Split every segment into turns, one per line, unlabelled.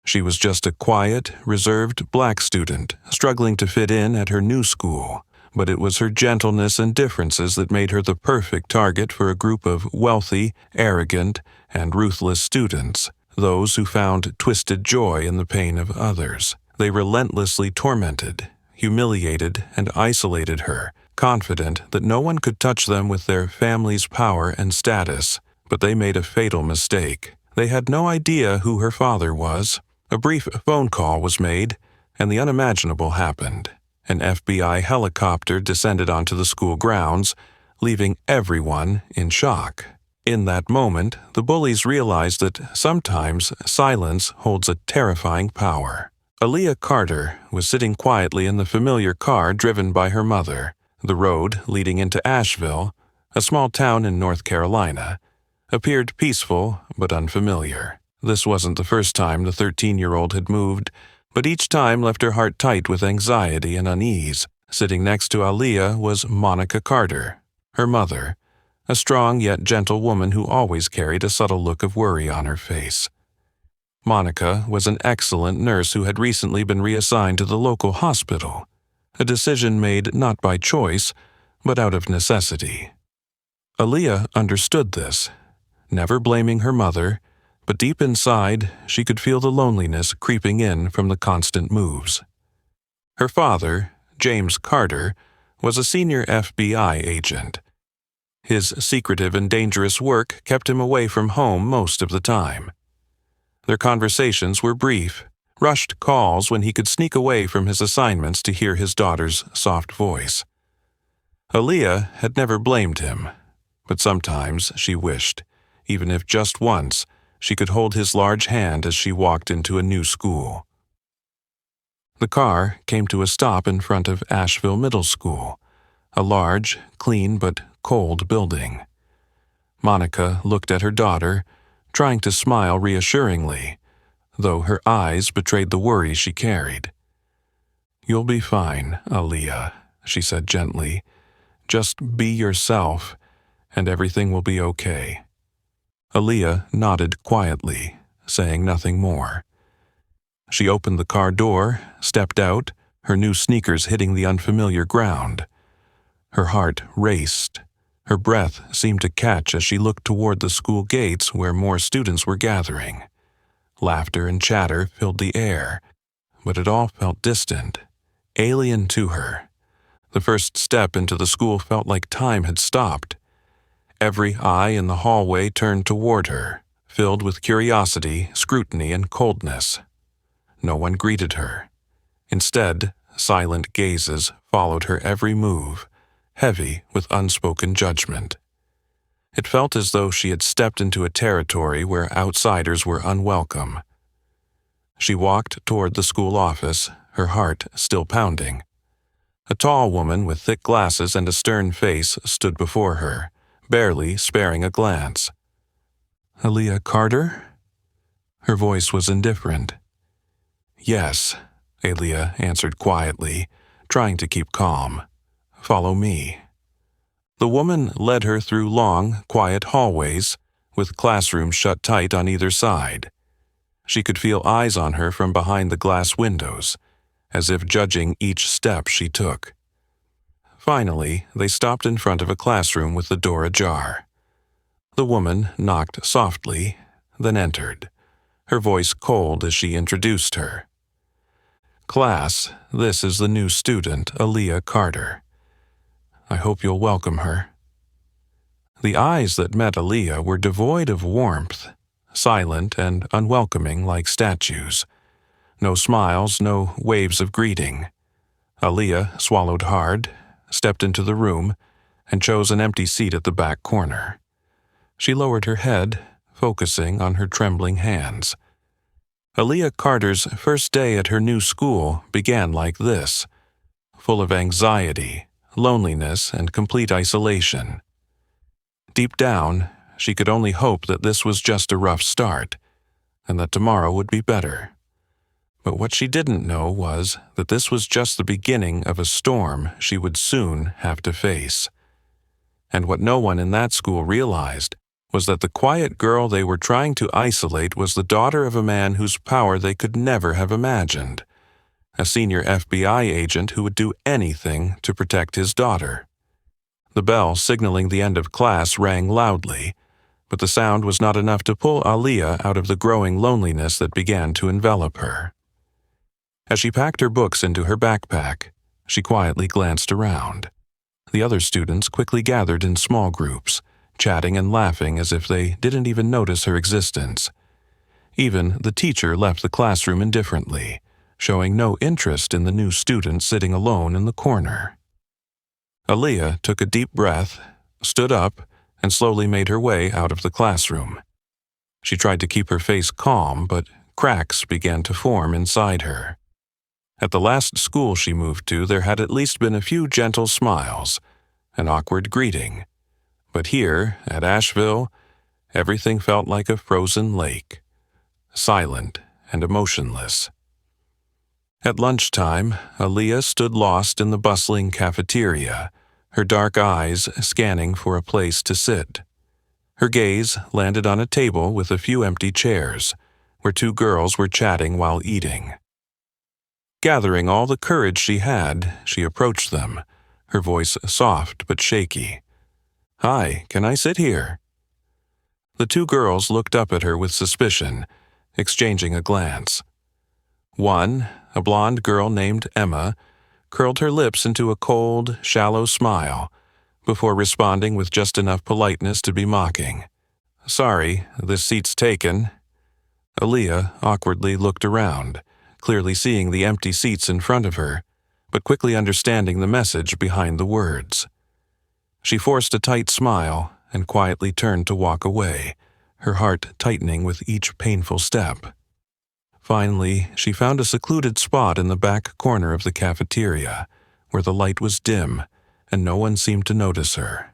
She was just a quiet, reserved black student, struggling to fit in at her new school, but it was her gentleness and differences that made her the perfect target for a group of wealthy, arrogant, and ruthless students, those who found twisted joy in the pain of others. They relentlessly tormented, humiliated, and isolated her, confident that no one could touch them with their family's power and status. But they made a fatal mistake. They had no idea who her father was. A brief phone call was made, and the unimaginable happened. An FBI helicopter descended onto the school grounds, leaving everyone in shock. In that moment, the bullies realized that sometimes silence holds a terrifying power. Aaliyah Carter was sitting quietly in the familiar car driven by her mother. The road leading into Asheville, a small town in North Carolina, appeared peaceful but unfamiliar. This wasn't the first time the 13-year-old had moved, but each time left her heart tight with anxiety and unease. Sitting next to Aaliyah was Monica Carter, her mother, a strong yet gentle woman who always carried a subtle look of worry on her face. Monica was an excellent nurse who had recently been reassigned to the local hospital, a decision made not by choice, but out of necessity. Aaliyah understood this, never blaming her mother, but deep inside she could feel the loneliness creeping in from the constant moves. Her father, James Carter, was a senior FBI agent. His secretive and dangerous work kept him away from home most of the time. Their conversations were brief, rushed calls when he could sneak away from his assignments to hear his daughter's soft voice. Aaliyah had never blamed him, but sometimes she wished, even if just once, she could hold his large hand as she walked into a new school. The car came to a stop in front of Asheville Middle School, a large, clean but cold building. Monica looked at her daughter, trying to smile reassuringly, though her eyes betrayed the worry she carried. "You'll be fine, Aaliyah," she said gently. "Just be yourself, and everything will be okay." Aaliyah nodded quietly, saying nothing more. She opened the car door, stepped out, her new sneakers hitting the unfamiliar ground. Her heart raced. Her breath seemed to catch as she looked toward the school gates where more students were gathering. Laughter and chatter filled the air, but it all felt distant, alien to her. The first step into the school felt like time had stopped. Every eye in the hallway turned toward her, filled with curiosity, scrutiny, and coldness. No one greeted her. Instead, silent gazes followed her every move, heavy with unspoken judgment. It felt as though she had stepped into a territory where outsiders were unwelcome. She walked toward the school office, her heart still pounding. A tall woman with thick glasses and a stern face stood before her, barely sparing a glance. "Aaliyah Carter?" Her voice was indifferent. "Yes," Aaliyah answered quietly, trying to keep calm. "Follow me." The woman led her through long, quiet hallways, with classrooms shut tight on either side. She could feel eyes on her from behind the glass windows, as if judging each step she took. Finally, they stopped in front of a classroom with the door ajar. The woman knocked softly, then entered, her voice cold as she introduced her. "Class, this is the new student, Aaliyah Carter. I hope you'll welcome her." The eyes that met Aaliyah were devoid of warmth, silent and unwelcoming like statues. No smiles, no waves of greeting. Aaliyah swallowed hard, stepped into the room, and chose an empty seat at the back corner. She lowered her head, focusing on her trembling hands. Aaliyah Carter's first day at her new school began like this, full of anxiety, loneliness, and complete isolation. Deep down, she could only hope that this was just a rough start, and that tomorrow would be better. But what she didn't know was that this was just the beginning of a storm she would soon have to face. And what no one in that school realized was that the quiet girl they were trying to isolate was the daughter of a man whose power they could never have imagined, a senior FBI agent who would do anything to protect his daughter. The bell signaling the end of class rang loudly, but the sound was not enough to pull Aaliyah out of the growing loneliness that began to envelop her. As she packed her books into her backpack, she quietly glanced around. The other students quickly gathered in small groups, chatting and laughing as if they didn't even notice her existence. Even the teacher left the classroom indifferently, showing no interest in the new student sitting alone in the corner. Aaliyah took a deep breath, stood up, and slowly made her way out of the classroom. She tried to keep her face calm, but cracks began to form inside her. At the last school she moved to, there had at least been a few gentle smiles, an awkward greeting. But here, at Asheville, everything felt like a frozen lake, silent and emotionless. At lunchtime, Aaliyah stood lost in the bustling cafeteria, her dark eyes scanning for a place to sit. Her gaze landed on a table with a few empty chairs, where two girls were chatting while eating. Gathering all the courage she had, she approached them, her voice soft but shaky. "Hi, can I sit here?" The two girls looked up at her with suspicion, exchanging a glance. One, a blonde girl named Emma, curled her lips into a cold, shallow smile, before responding with just enough politeness to be mocking. "Sorry, this seat's taken." Aaliyah awkwardly looked around, clearly seeing the empty seats in front of her, but quickly understanding the message behind the words. She forced a tight smile and quietly turned to walk away, her heart tightening with each painful step. Finally, she found a secluded spot in the back corner of the cafeteria, where the light was dim and no one seemed to notice her.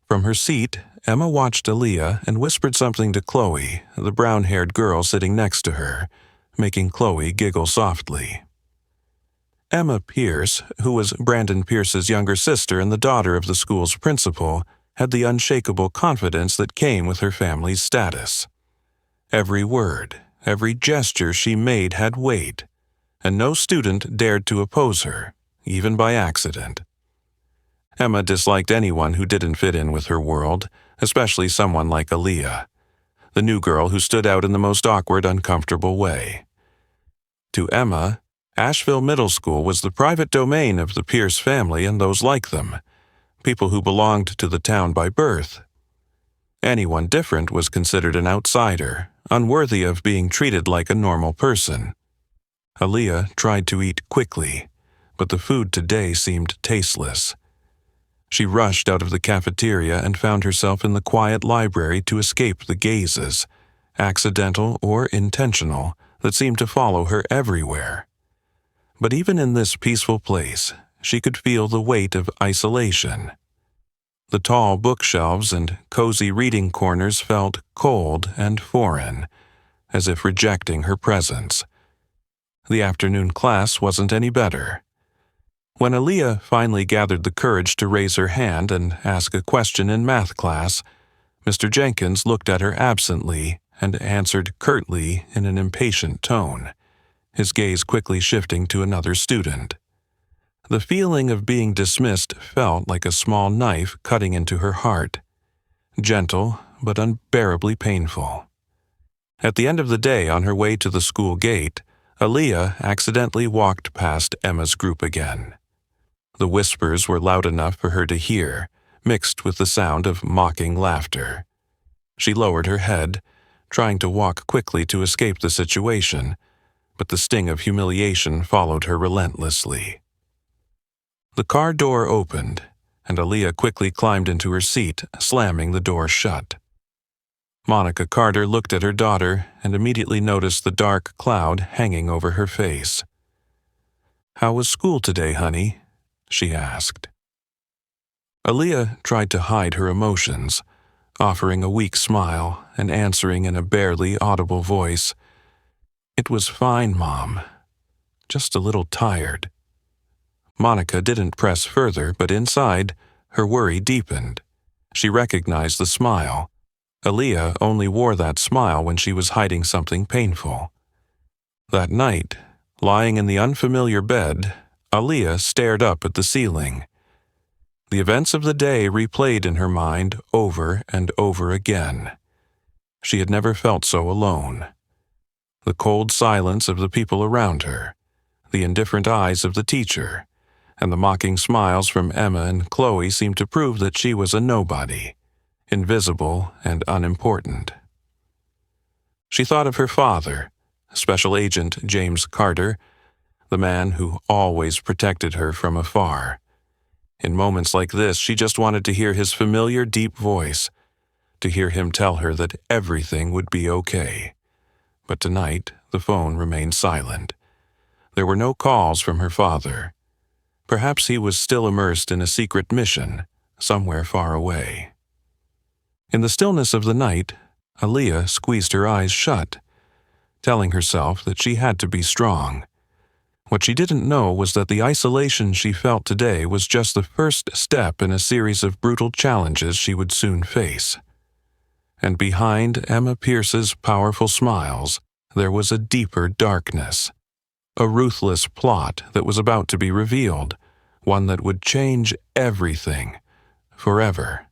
From her seat, Emma watched Aaliyah and whispered something to Chloe, the brown-haired girl sitting next to her, making Chloe giggle softly. Emma Pierce, who was Brandon Pierce's younger sister and the daughter of the school's principal, had the unshakable confidence that came with her family's status. Every word, every gesture she made had weight, and no student dared to oppose her, even by accident. Emma disliked anyone who didn't fit in with her world, especially someone like Aaliyah, the new girl who stood out in the most awkward, uncomfortable way. To Emma, Asheville Middle School was the private domain of the Pierce family and those like them, people who belonged to the town by birth. Anyone different was considered an outsider, unworthy of being treated like a normal person. Aaliyah tried to eat quickly, but the food today seemed tasteless. She rushed out of the cafeteria and found herself in the quiet library to escape the gazes, accidental or intentional, that seemed to follow her everywhere. But even in this peaceful place, she could feel the weight of isolation. The tall bookshelves and cozy reading corners felt cold and foreign, as if rejecting her presence. The afternoon class wasn't any better. When Aaliyah finally gathered the courage to raise her hand and ask a question in math class, Mr. Jenkins looked at her absently and answered curtly in an impatient tone, his gaze quickly shifting to another student. The feeling of being dismissed felt like a small knife cutting into her heart, gentle but unbearably painful. At the end of the day, on her way to the school gate, Aaliyah accidentally walked past Emma's group again. The whispers were loud enough for her to hear, mixed with the sound of mocking laughter. She lowered her head, trying to walk quickly to escape the situation, but the sting of humiliation followed her relentlessly. The car door opened, and Aaliyah quickly climbed into her seat, slamming the door shut. Monica Carter looked at her daughter and immediately noticed the dark cloud hanging over her face. "How was school today, honey?" she asked. Aaliyah tried to hide her emotions, offering a weak smile and answering in a barely audible voice, "It was fine, Mom. Just a little tired." Monica didn't press further, but inside, her worry deepened. She recognized the smile, Aaliyah only wore that smile when she was hiding something painful. That night, lying in the unfamiliar bed, Aaliyah stared up at the ceiling. The events of the day replayed in her mind over and over again. She had never felt so alone. The cold silence of the people around her, the indifferent eyes of the teacher, and the mocking smiles from Emma and Chloe seemed to prove that she was a nobody, invisible and unimportant. She thought of her father, Special Agent James Carter, the man who always protected her from afar. In moments like this, she just wanted to hear his familiar deep voice, to hear him tell her that everything would be okay. But tonight, the phone remained silent. There were no calls from her father. Perhaps he was still immersed in a secret mission, somewhere far away. In the stillness of the night, Aaliyah squeezed her eyes shut, telling herself that she had to be strong. What she didn't know was that the isolation she felt today was just the first step in a series of brutal challenges she would soon face. And behind Emma Pierce's powerful smiles, there was a deeper darkness, a ruthless plot that was about to be revealed, one that would change everything, forever.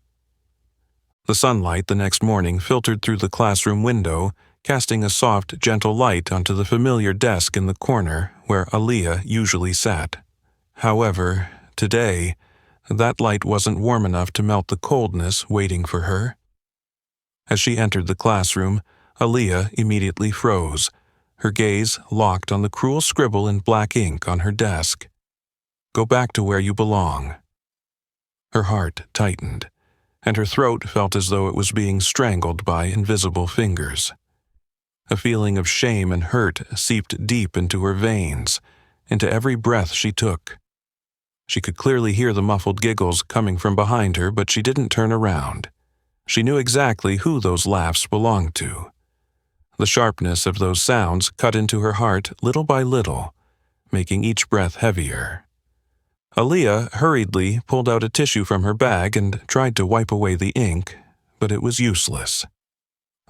The sunlight the next morning filtered through the classroom window, casting a soft, gentle light onto the familiar desk in the corner where Aaliyah usually sat. However, today, that light wasn't warm enough to melt the coldness waiting for her. As she entered the classroom, Aaliyah immediately froze, her gaze locked on the cruel scribble in black ink on her desk. "Go back to where you belong." Her heart tightened, and her throat felt as though it was being strangled by invisible fingers. A feeling of shame and hurt seeped deep into her veins, into every breath she took. She could clearly hear the muffled giggles coming from behind her, but she didn't turn around. She knew exactly who those laughs belonged to. The sharpness of those sounds cut into her heart little by little, making each breath heavier. Aaliyah hurriedly pulled out a tissue from her bag and tried to wipe away the ink, but it was useless.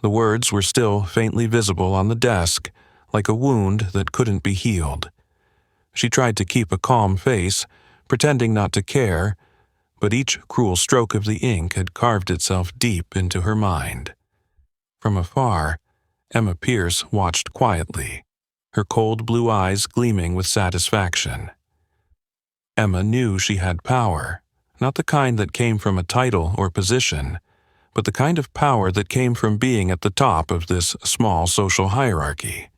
The words were still faintly visible on the desk, like a wound that couldn't be healed. She tried to keep a calm face, pretending not to care, but each cruel stroke of the ink had carved itself deep into her mind. From afar, Emma Pierce watched quietly, her cold blue eyes gleaming with satisfaction. Emma knew she had power, not the kind that came from a title or position, but the kind of power that came from being at the top of this small social hierarchy.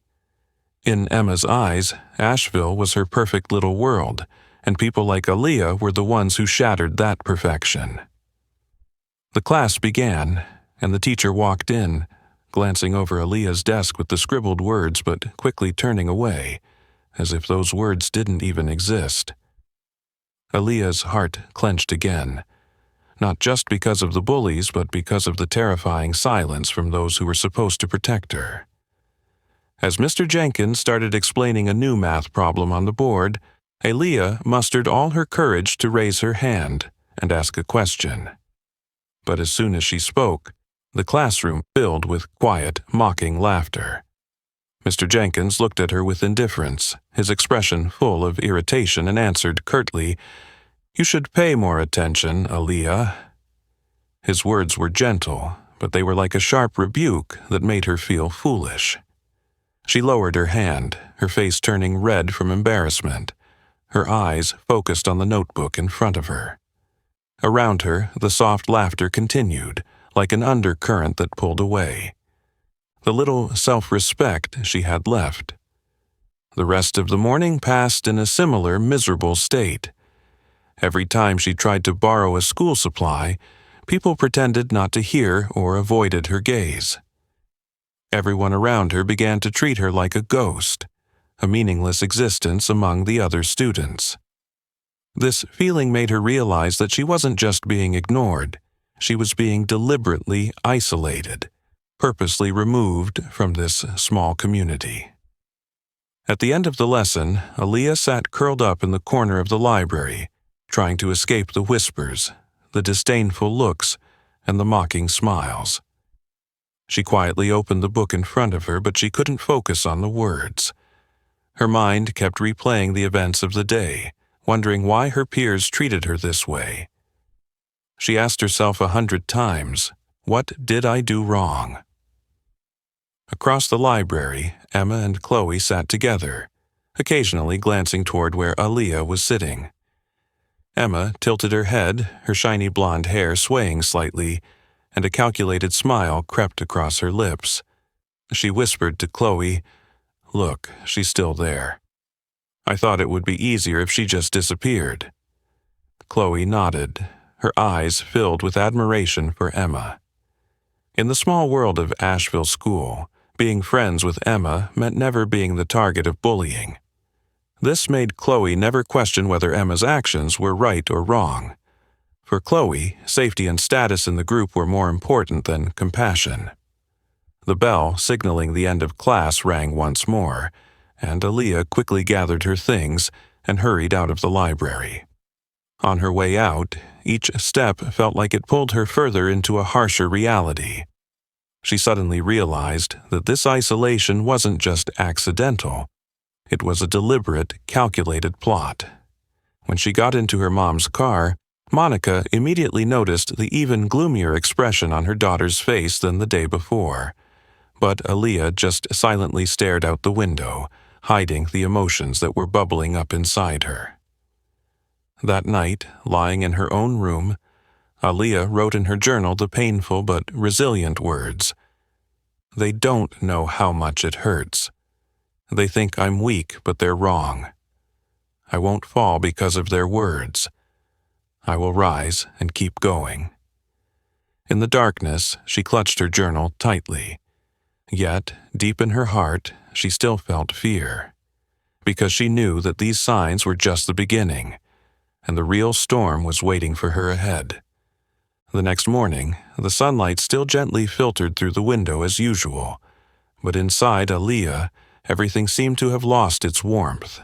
In Emma's eyes, Asheville was her perfect little world, and people like Aaliyah were the ones who shattered that perfection. The class began, and the teacher walked in, glancing over Aaliyah's desk with the scribbled words but quickly turning away, as if those words didn't even exist. Aaliyah's heart clenched again, not just because of the bullies, but because of the terrifying silence from those who were supposed to protect her. As Mr. Jenkins started explaining a new math problem on the board, Aaliyah mustered all her courage to raise her hand and ask a question. But as soon as she spoke, the classroom filled with quiet, mocking laughter. Mr. Jenkins looked at her with indifference, his expression full of irritation, and answered curtly, "You should pay more attention, Aaliyah." His words were gentle, but they were like a sharp rebuke that made her feel foolish. She lowered her hand, her face turning red from embarrassment, her eyes focused on the notebook in front of her. Around her, the soft laughter continued, like an undercurrent that pulled away. The little self-respect she had left. The rest of the morning passed in a similar miserable state. Every time she tried to borrow a school supply, people pretended not to hear or avoided her gaze. Everyone around her began to treat her like a ghost, a meaningless existence among the other students. This feeling made her realize that she wasn't just being ignored, she was being deliberately isolated, purposely removed from this small community. At the end of the lesson, Aaliyah sat curled up in the corner of the library, trying to escape the whispers, the disdainful looks, and the mocking smiles. She quietly opened the book in front of her, but she couldn't focus on the words. Her mind kept replaying the events of the day, wondering why her peers treated her this way. She asked herself 100 times, "What did I do wrong?" Across the library, Emma and Chloe sat together, occasionally glancing toward where Aaliyah was sitting. Emma tilted her head, her shiny blonde hair swaying slightly, and a calculated smile crept across her lips. She whispered to Chloe, "Look, she's still there. I thought it would be easier if she just disappeared." Chloe nodded, her eyes filled with admiration for Emma. In the small world of Asheville School, being friends with Emma meant never being the target of bullying. This made Chloe never question whether Emma's actions were right or wrong. For Chloe, safety and status in the group were more important than compassion. The bell signaling the end of class rang once more, and Aaliyah quickly gathered her things and hurried out of the library. On her way out, each step felt like it pulled her further into a harsher reality. She suddenly realized that this isolation wasn't just accidental. It was a deliberate, calculated plot. When she got into her mom's car, Monica immediately noticed the even gloomier expression on her daughter's face than the day before. But Aaliyah just silently stared out the window, hiding the emotions that were bubbling up inside her. That night, lying in her own room, Aaliyah wrote in her journal the painful but resilient words. "They don't know how much it hurts. They think I'm weak, but they're wrong. I won't fall because of their words. I will rise and keep going." In the darkness, she clutched her journal tightly. Yet, deep in her heart, she still felt fear, because she knew that these signs were just the beginning, and the real storm was waiting for her ahead. The next morning, the sunlight still gently filtered through the window as usual, but inside Aaliyah, everything seemed to have lost its warmth.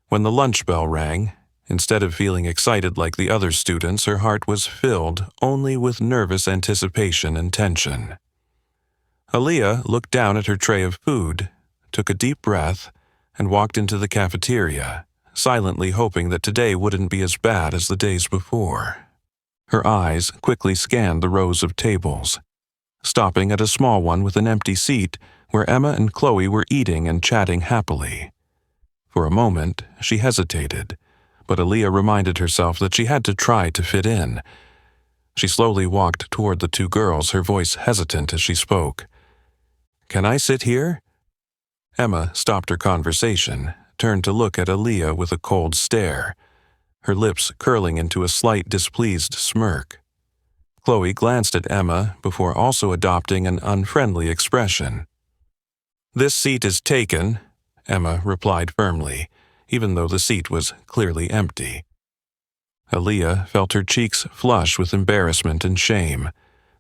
When the lunch bell rang, instead of feeling excited like the other students, her heart was filled only with nervous anticipation and tension. Aaliyah looked down at her tray of food, took a deep breath, and walked into the cafeteria, silently hoping that today wouldn't be as bad as the days before. Her eyes quickly scanned the rows of tables, stopping at a small one with an empty seat where Emma and Chloe were eating and chatting happily. For a moment, she hesitated, but Aaliyah reminded herself that she had to try to fit in. She slowly walked toward the two girls, her voice hesitant as she spoke. "Can I sit here?" Emma stopped her conversation, turned to look at Aaliyah with a cold stare, her lips curling into a slight displeased smirk. Chloe glanced at Emma before also adopting an unfriendly expression. "This seat is taken," Emma replied firmly, even though the seat was clearly empty. Aaliyah felt her cheeks flush with embarrassment and shame,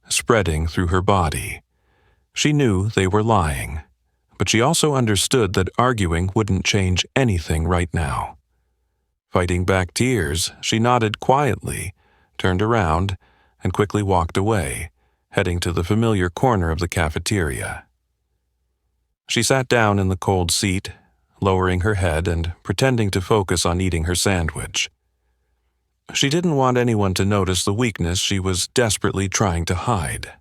spreading through her body. She knew they were lying, but she also understood that arguing wouldn't change anything right now. Fighting back tears, she nodded quietly, turned around, and quickly walked away, heading to the familiar corner of the cafeteria. She sat down in the cold seat, lowering her head and pretending to focus on eating her sandwich. She didn't want anyone to notice the weakness she was desperately trying to hide.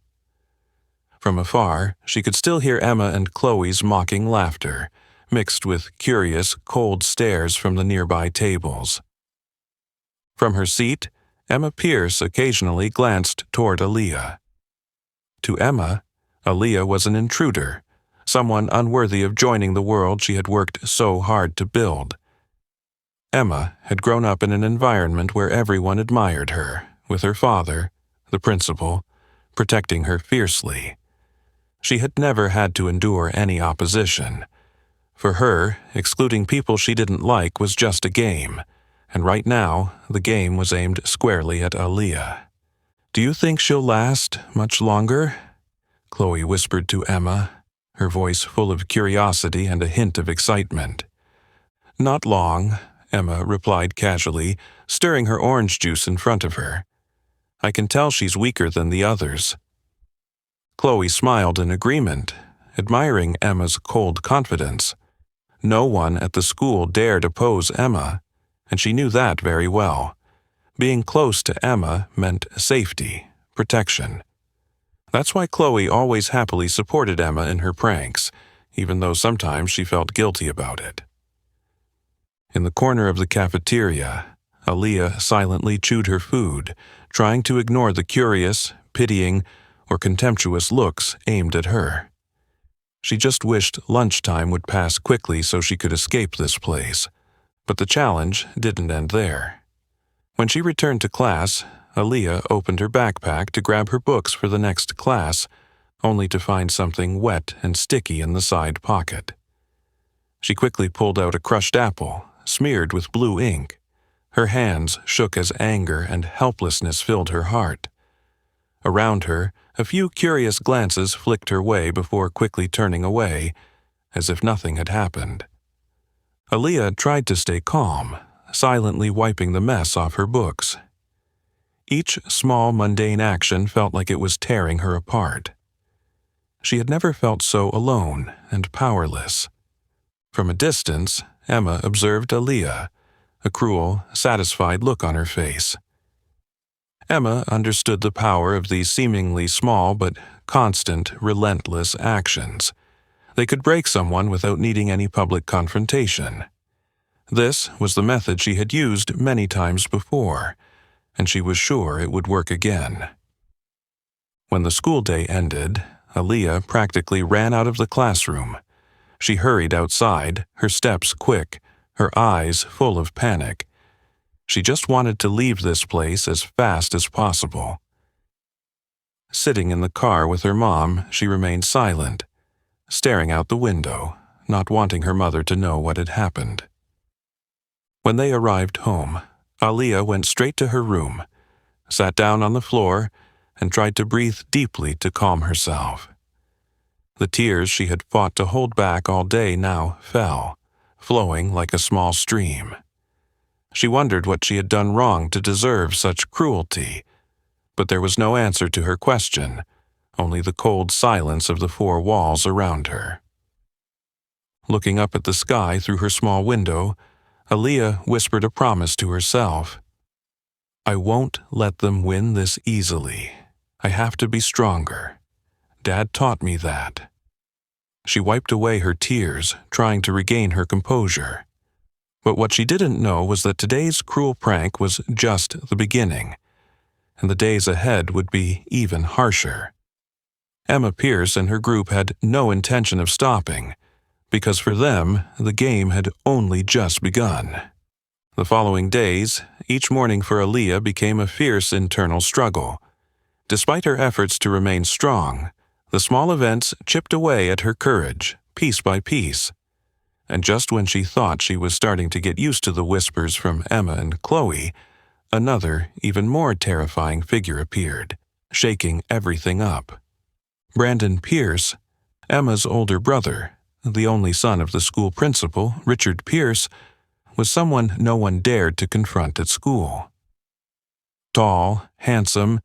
From afar, she could still hear Emma and Chloe's mocking laughter, mixed with curious, cold stares from the nearby tables. From her seat, Emma Pierce occasionally glanced toward Aaliyah. To Emma, Aaliyah was an intruder, someone unworthy of joining the world she had worked so hard to build. Emma had grown up in an environment where everyone admired her, with her father, the principal, protecting her fiercely. She had never had to endure any opposition. For her, excluding people she didn't like was just a game, and right now, the game was aimed squarely at Aaliyah. "Do you think she'll last much longer?" Chloe whispered to Emma, her voice full of curiosity and a hint of excitement. "Not long," Emma replied casually, stirring her orange juice in front of her. "I can tell she's weaker than the others." Chloe smiled in agreement, admiring Emma's cold confidence. No one at the school dared oppose Emma, and she knew that very well. Being close to Emma meant safety, protection. That's why Chloe always happily supported Emma in her pranks, even though sometimes she felt guilty about it. In the corner of the cafeteria, Aaliyah silently chewed her food, trying to ignore the curious, pitying, or contemptuous looks aimed at her. She just wished lunchtime would pass quickly so she could escape this place, but the challenge didn't end there. When she returned to class, Aaliyah opened her backpack to grab her books for the next class, only to find something wet and sticky in the side pocket. She quickly pulled out a crushed apple, smeared with blue ink. Her hands shook as anger and helplessness filled her heart. Around her, a few curious glances flicked her way before quickly turning away, as if nothing had happened. Aaliyah tried to stay calm, silently wiping the mess off her books. Each small, mundane action felt like it was tearing her apart. She had never felt so alone and powerless. From a distance, Emma observed Aaliyah, a cruel, satisfied look on her face. Emma understood the power of these seemingly small but constant, relentless actions. They could break someone without needing any public confrontation. This was the method she had used many times before, and she was sure it would work again. When the school day ended, Aaliyah practically ran out of the classroom. She hurried outside, her steps quick, her eyes full of panic. She just wanted to leave this place as fast as possible. Sitting in the car with her mom, she remained silent, staring out the window, not wanting her mother to know what had happened. When they arrived home, Aaliyah went straight to her room, sat down on the floor, and tried to breathe deeply to calm herself. The tears she had fought to hold back all day now fell, flowing like a small stream. She wondered what she had done wrong to deserve such cruelty, but there was no answer to her question, only the cold silence of the four walls around her. Looking up at the sky through her small window, Aaliyah whispered a promise to herself. I won't let them win this easily. I have to be stronger. Dad taught me that. She wiped away her tears, trying to regain her composure. But what she didn't know was that today's cruel prank was just the beginning, and the days ahead would be even harsher. Emma Pierce and her group had no intention of stopping, because for them, the game had only just begun. The following days, each morning for Aaliyah became a fierce internal struggle. Despite her efforts to remain strong, the small events chipped away at her courage, piece by piece. And just when she thought she was starting to get used to the whispers from Emma and Chloe, another, even more terrifying figure appeared, shaking everything up. Brandon Pierce, Emma's older brother, the only son of the school principal, Richard Pierce, was someone no one dared to confront at school. Tall, handsome,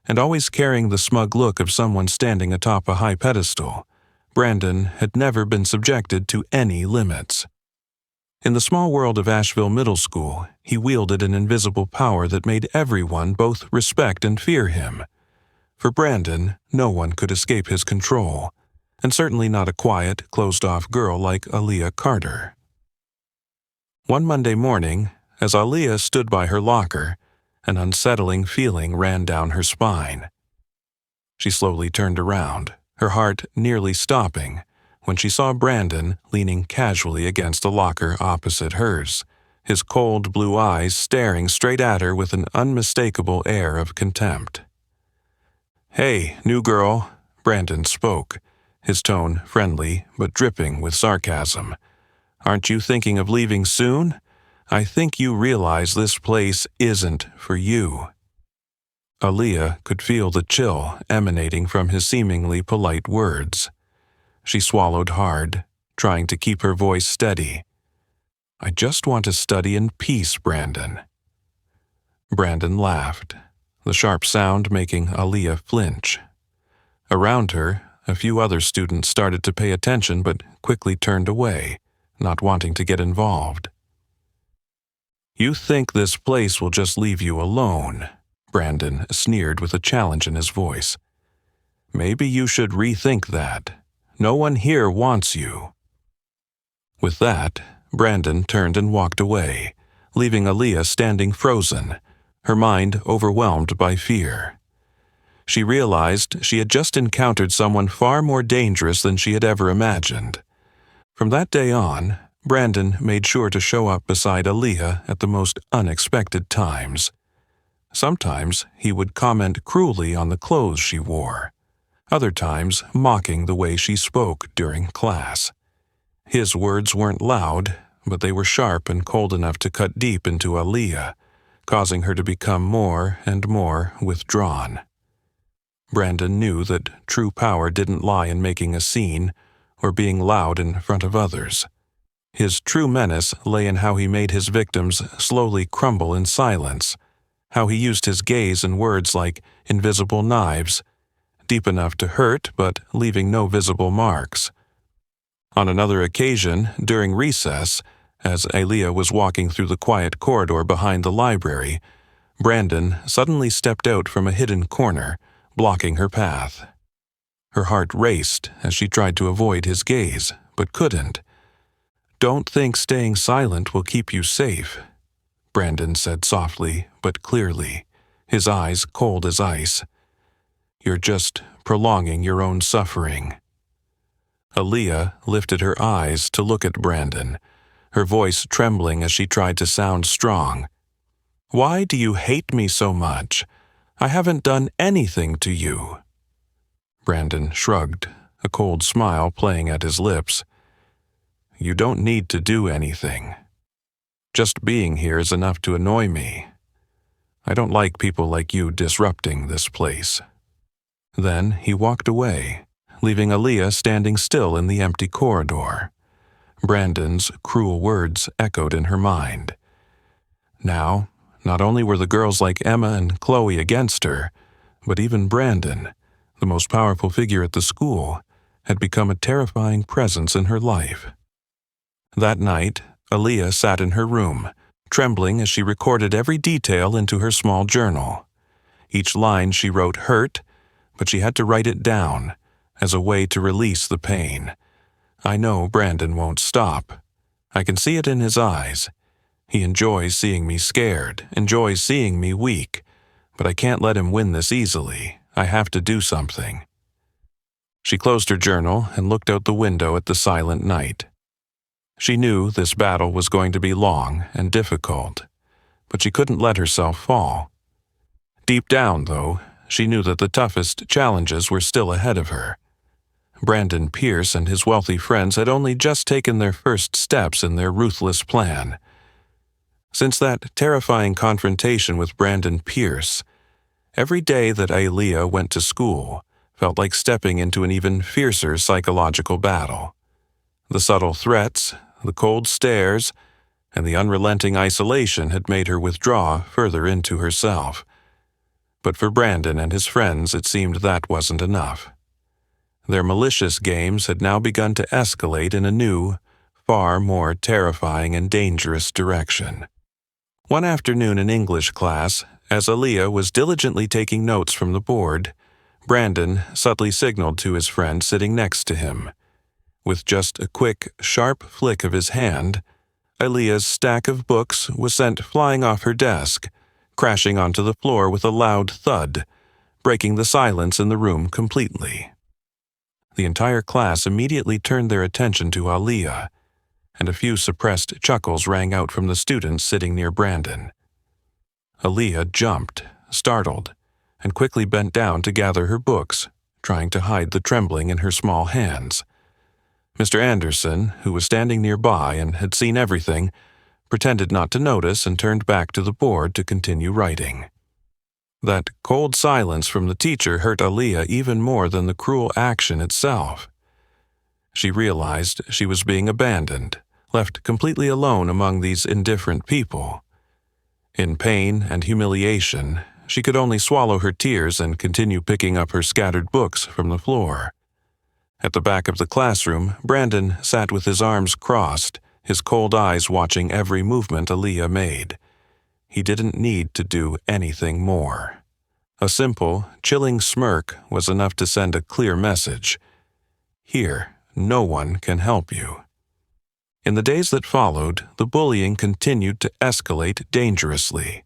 and always carrying the smug look of someone standing atop a high pedestal, Brandon had never been subjected to any limits. In the small world of Asheville Middle School, he wielded an invisible power that made everyone both respect and fear him. For Brandon, no one could escape his control, and certainly not a quiet, closed-off girl like Aaliyah Carter. One Monday morning, as Aaliyah stood by her locker, an unsettling feeling ran down her spine. She slowly turned around, her heart nearly stopping, when she saw Brandon leaning casually against a locker opposite hers, his cold blue eyes staring straight at her with an unmistakable air of contempt. "Hey, new girl," Brandon spoke, his tone friendly but dripping with sarcasm. "Aren't you thinking of leaving soon? I think you realize this place isn't for you." Aaliyah could feel the chill emanating from his seemingly polite words. She swallowed hard, trying to keep her voice steady. "I just want to study in peace, Brandon." Brandon laughed, the sharp sound making Aaliyah flinch. Around her, a few other students started to pay attention but quickly turned away, not wanting to get involved. "You think this place will just leave you alone," Brandon sneered with a challenge in his voice. "Maybe you should rethink that. No one here wants you." With that, Brandon turned and walked away, leaving Aaliyah standing frozen, her mind overwhelmed by fear. She realized she had just encountered someone far more dangerous than she had ever imagined. From that day on, Brandon made sure to show up beside Aaliyah at the most unexpected times. Sometimes he would comment cruelly on the clothes she wore, other times mocking the way she spoke during class. His words weren't loud, but they were sharp and cold enough to cut deep into Aaliyah, causing her to become more and more withdrawn. Brandon knew that true power didn't lie in making a scene or being loud in front of others. His true menace lay in how he made his victims slowly crumble in silence, how he used his gaze and words like invisible knives, deep enough to hurt but leaving no visible marks. On another occasion, during recess, as Aaliyah was walking through the quiet corridor behind the library, Brandon suddenly stepped out from a hidden corner, blocking her path. Her heart raced as she tried to avoid his gaze, but couldn't. "Don't think staying silent will keep you safe," Brandon said softly but clearly, his eyes cold as ice. "You're just prolonging your own suffering." Aaliyah lifted her eyes to look at Brandon, her voice trembling as she tried to sound strong. "Why do you hate me so much? I haven't done anything to you." Brandon shrugged, a cold smile playing at his lips. "You don't need to do anything. Just being here is enough to annoy me. I don't like people like you disrupting this place." Then he walked away, leaving Aaliyah standing still in the empty corridor. Brandon's cruel words echoed in her mind. Now, not only were the girls like Emma and Chloe against her, but even Brandon, the most powerful figure at the school, had become a terrifying presence in her life. That night, Aaliyah sat in her room, trembling as she recorded every detail into her small journal. Each line she wrote hurt, but she had to write it down, as a way to release the pain. "I know Brandon won't stop. I can see it in his eyes. He enjoys seeing me scared, enjoys seeing me weak, but I can't let him win this easily. I have to do something." She closed her journal and looked out the window at the silent night. She knew this battle was going to be long and difficult, but she couldn't let herself fall. Deep down, though, she knew that the toughest challenges were still ahead of her. Brandon Pierce and his wealthy friends had only just taken their first steps in their ruthless plan. Since that terrifying confrontation with Brandon Pierce, every day that Aaliyah went to school felt like stepping into an even fiercer psychological battle. The subtle threats, the cold stares, and the unrelenting isolation had made her withdraw further into herself. But for Brandon and his friends, it seemed that wasn't enough. Their malicious games had now begun to escalate in a new, far more terrifying and dangerous direction. One afternoon in English class, as Aaliyah was diligently taking notes from the board, Brandon subtly signaled to his friend sitting next to him. With just a quick, sharp flick of his hand, Aaliyah's stack of books was sent flying off her desk, crashing onto the floor with a loud thud, breaking the silence in the room completely. The entire class immediately turned their attention to Aaliyah, and a few suppressed chuckles rang out from the students sitting near Brandon. Aaliyah jumped, startled, and quickly bent down to gather her books, trying to hide the trembling in her small hands. Mr. Anderson, who was standing nearby and had seen everything, pretended not to notice and turned back to the board to continue writing. That cold silence from the teacher hurt Aaliyah even more than the cruel action itself. She realized she was being abandoned, left completely alone among these indifferent people. In pain and humiliation, she could only swallow her tears and continue picking up her scattered books from the floor. At the back of the classroom, Brandon sat with his arms crossed, his cold eyes watching every movement Aaliyah made. He didn't need to do anything more. A simple, chilling smirk was enough to send a clear message. Here, no one can help you. In the days that followed, the bullying continued to escalate dangerously.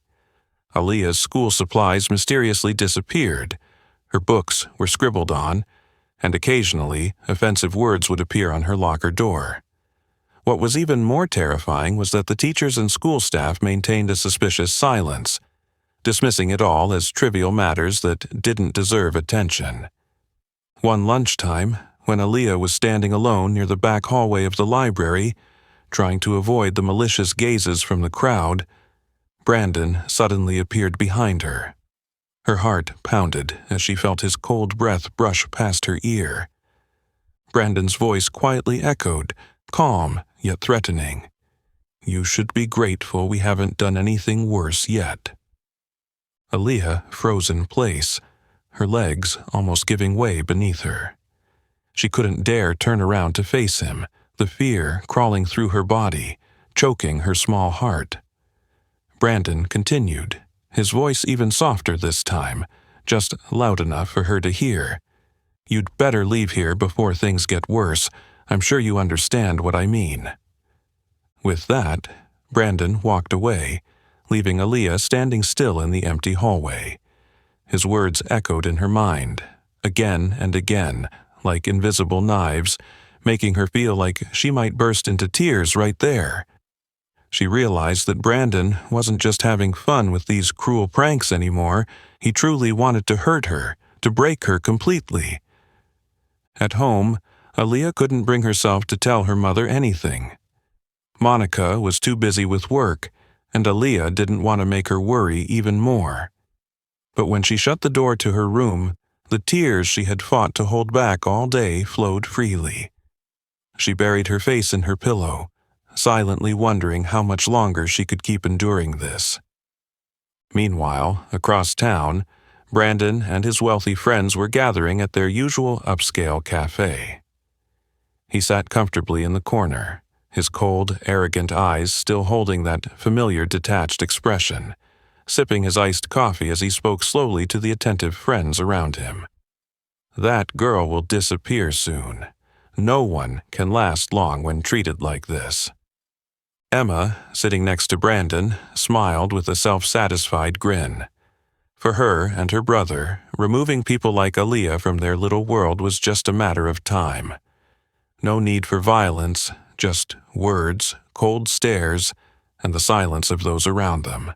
Aaliyah's school supplies mysteriously disappeared. Her books were scribbled on, and occasionally offensive words would appear on her locker door. What was even more terrifying was that the teachers and school staff maintained a suspicious silence, dismissing it all as trivial matters that didn't deserve attention. One lunchtime, when Aaliyah was standing alone near the back hallway of the library, trying to avoid the malicious gazes from the crowd, Brandon suddenly appeared behind her. Her heart pounded as she felt his cold breath brush past her ear. Brandon's voice quietly echoed, calm yet threatening. "You should be grateful we haven't done anything worse yet." Aaliyah froze in place, her legs almost giving way beneath her. She couldn't dare turn around to face him, the fear crawling through her body, choking her small heart. Brandon continued, his voice even softer this time, just loud enough for her to hear. "You'd better leave here before things get worse. I'm sure you understand what I mean." With that, Brandon walked away, leaving Aaliyah standing still in the empty hallway. His words echoed in her mind, again and again, like invisible knives, making her feel like she might burst into tears right there. She realized that Brandon wasn't just having fun with these cruel pranks anymore. He truly wanted to hurt her, to break her completely. At home, Aaliyah couldn't bring herself to tell her mother anything. Monica was too busy with work, and Aaliyah didn't want to make her worry even more. But when she shut the door to her room, the tears she had fought to hold back all day flowed freely. She buried her face in her pillow, silently wondering how much longer she could keep enduring this. Meanwhile, across town, Brandon and his wealthy friends were gathering at their usual upscale cafe. He sat comfortably in the corner, his cold, arrogant eyes still holding that familiar detached expression, sipping his iced coffee as he spoke slowly to the attentive friends around him. "That girl will disappear soon. No one can last long when treated like this." Emma, sitting next to Brandon, smiled with a self-satisfied grin. For her and her brother, removing people like Aaliyah from their little world was just a matter of time. No need for violence, just words, cold stares, and the silence of those around them.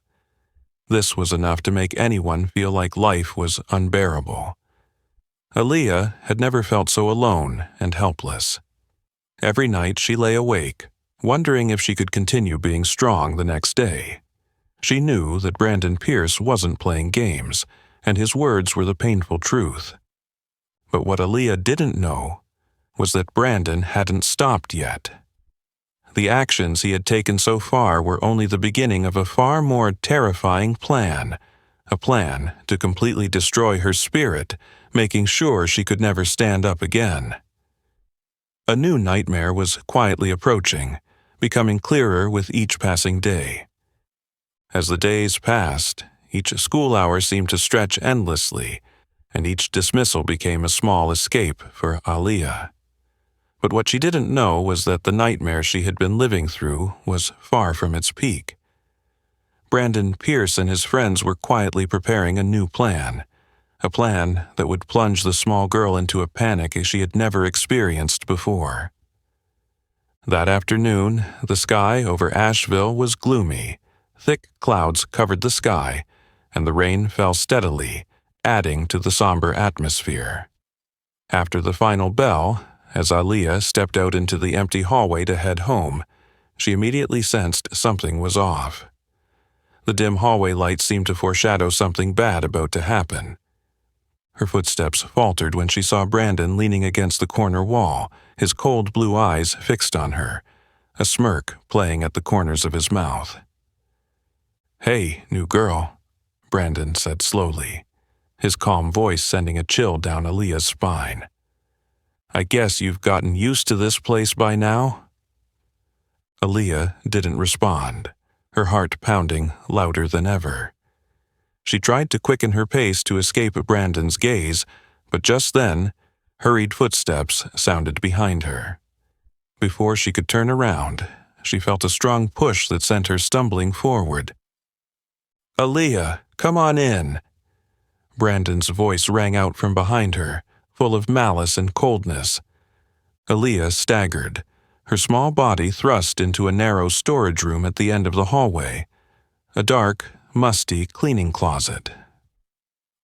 This was enough to make anyone feel like life was unbearable. Aaliyah had never felt so alone and helpless. Every night she lay awake, wondering if she could continue being strong the next day. She knew that Brandon Pierce wasn't playing games, and his words were the painful truth. But what Aaliyah didn't know was that Brandon hadn't stopped yet. The actions he had taken so far were only the beginning of a far more terrifying plan, a plan to completely destroy her spirit, making sure she could never stand up again. A new nightmare was quietly approaching, becoming clearer with each passing day. As the days passed, each school hour seemed to stretch endlessly, and each dismissal became a small escape for Aaliyah. But what she didn't know was that the nightmare she had been living through was far from its peak. Brandon Pierce and his friends were quietly preparing a new plan, a plan that would plunge the small girl into a panic she had never experienced before. That afternoon, the sky over Asheville was gloomy. Thick clouds covered the sky, and the rain fell steadily, adding to the somber atmosphere. After the final bell, as Aaliyah stepped out into the empty hallway to head home, she immediately sensed something was off. The dim hallway light seemed to foreshadow something bad about to happen. Her footsteps faltered when she saw Brandon leaning against the corner wall, his cold blue eyes fixed on her, a smirk playing at the corners of his mouth. "Hey, new girl." Brandon said slowly, his calm voice sending a chill down Aaliyah's spine. I guess you've gotten used to this place by now? Aaliyah didn't respond, her heart pounding louder than ever. She tried to quicken her pace to escape Brandon's gaze, but just then, hurried footsteps sounded behind her. Before she could turn around, she felt a strong push that sent her stumbling forward. Aaliyah, come on in. Brandon's voice rang out from behind her, full of malice and coldness. Aaliyah staggered, her small body thrust into a narrow storage room at the end of the hallway, a dark, musty cleaning closet.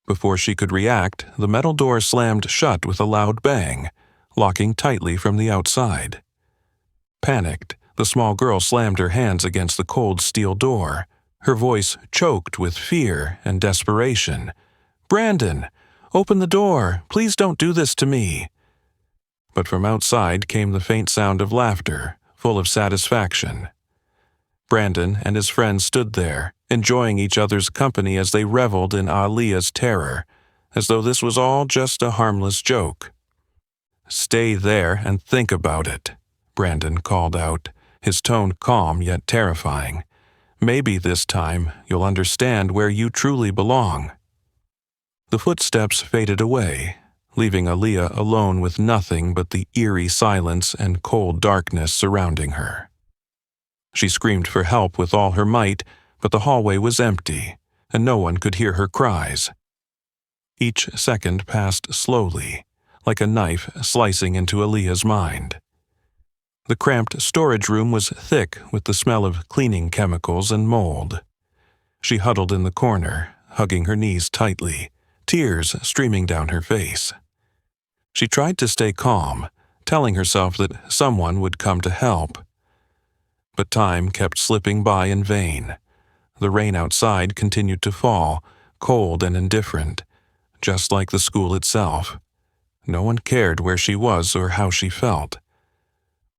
Before she could react, the metal door slammed shut with a loud bang, locking tightly from the outside. Panicked, the small girl slammed her hands against the cold steel door, her voice choked with fear and desperation. Brandon, open the door. Please don't do this to me. But from outside came the faint sound of laughter, full of satisfaction. Brandon and his friend stood there, enjoying each other's company as they reveled in Aaliyah's terror, as though this was all just a harmless joke. Stay there and think about it, Brandon called out, his tone calm yet terrifying. Maybe this time you'll understand where you truly belong. The footsteps faded away, leaving Aaliyah alone with nothing but the eerie silence and cold darkness surrounding her. She screamed for help with all her might, but the hallway was empty, and no one could hear her cries. Each second passed slowly, like a knife slicing into Aaliyah's mind. The cramped storage room was thick with the smell of cleaning chemicals and mold. She huddled in the corner, hugging her knees tightly, tears streaming down her face. She tried to stay calm, telling herself that someone would come to help. But time kept slipping by in vain. The rain outside continued to fall, cold and indifferent, just like the school itself. No one cared where she was or how she felt.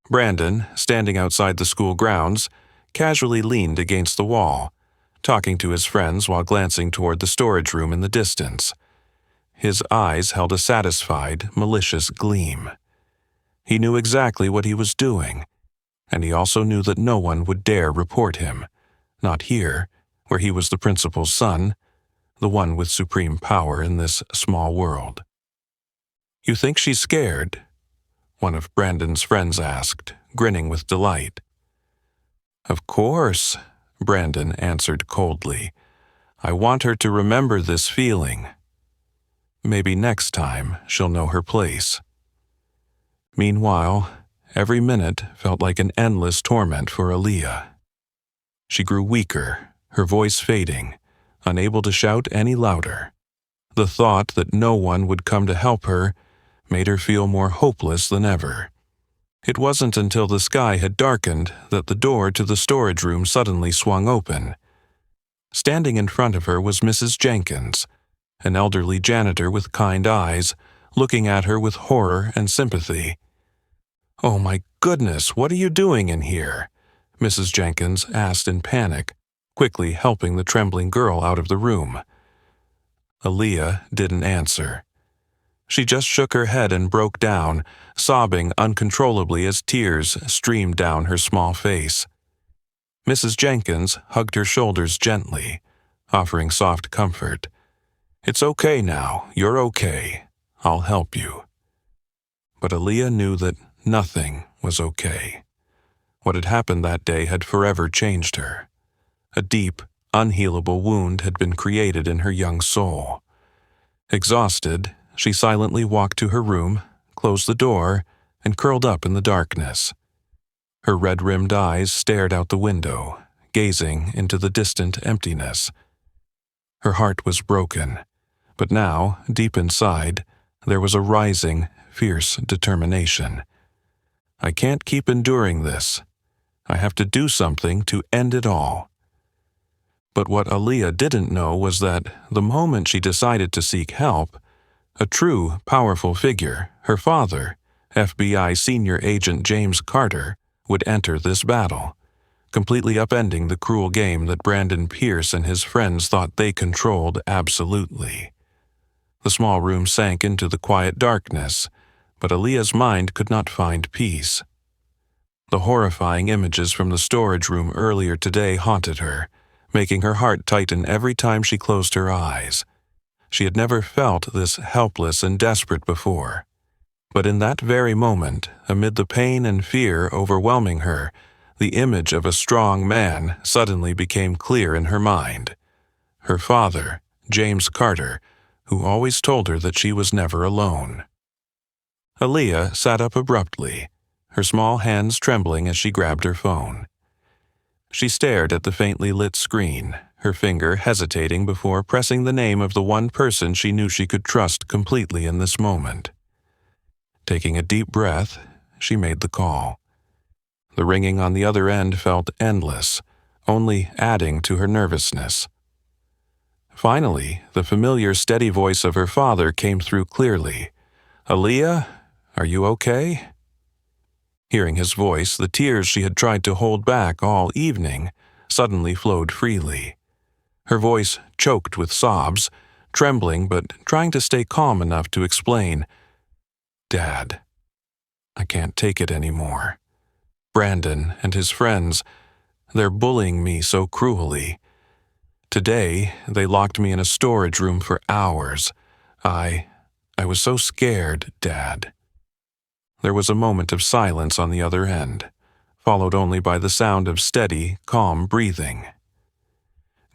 Brandon, standing outside the school grounds, casually leaned against the wall, talking to his friends while glancing toward the storage room in the distance. His eyes held a satisfied, malicious gleam. He knew exactly what he was doing, and he also knew that no one would dare report him, not here, where he was the principal's son, the one with supreme power in this small world. You think she's scared? One of Brandon's friends asked, grinning with delight. Of course, Brandon answered coldly. I want her to remember this feeling. Maybe next time she'll know her place. Meanwhile, every minute felt like an endless torment for Aaliyah. She grew weaker, her voice fading, unable to shout any louder. The thought that no one would come to help her made her feel more hopeless than ever. It wasn't until the sky had darkened that the door to the storage room suddenly swung open. Standing in front of her was Mrs. Jenkins, an elderly janitor with kind eyes, looking at her with horror and sympathy. "Oh my goodness, what are you doing in here?" Mrs. Jenkins asked in panic, quickly helping the trembling girl out of the room. Aaliyah didn't answer. She just shook her head and broke down, sobbing uncontrollably as tears streamed down her small face. Mrs. Jenkins hugged her shoulders gently, offering soft comfort. "It's okay now, you're okay. I'll help you." But Aaliyah knew that nothing was okay. What had happened that day had forever changed her. A deep, unhealable wound had been created in her young soul. Exhausted, she silently walked to her room, closed the door, and curled up in the darkness. Her red-rimmed eyes stared out the window, gazing into the distant emptiness. Her heart was broken, but now, deep inside, there was a rising, fierce determination. I can't keep enduring this. I have to do something to end it all. But what Aaliyah didn't know was that the moment she decided to seek help, a true, powerful figure, her father, FBI Senior Agent James Carter, would enter this battle, completely upending the cruel game that Brandon Pierce and his friends thought they controlled absolutely. The small room sank into the quiet darkness, but Aaliyah's mind could not find peace. The horrifying images from the storage room earlier today haunted her, making her heart tighten every time she closed her eyes. She had never felt this helpless and desperate before. But in that very moment, amid the pain and fear overwhelming her, the image of a strong man suddenly became clear in her mind. Her father, James Carter, who always told her that she was never alone. Aaliyah sat up abruptly, her small hands trembling as she grabbed her phone. She stared at the faintly lit screen, her finger hesitating before pressing the name of the one person she knew she could trust completely in this moment. Taking a deep breath, she made the call. The ringing on the other end felt endless, only adding to her nervousness. Finally, the familiar steady voice of her father came through clearly. "Aaliyah, are you okay?" Hearing his voice, the tears she had tried to hold back all evening suddenly flowed freely. Her voice choked with sobs, trembling but trying to stay calm enough to explain, "Dad, I can't take it anymore. Brandon and his friends, they're bullying me so cruelly. Today, they locked me in a storage room for hours. I was so scared, Dad." There was a moment of silence on the other end, followed only by the sound of steady, calm breathing.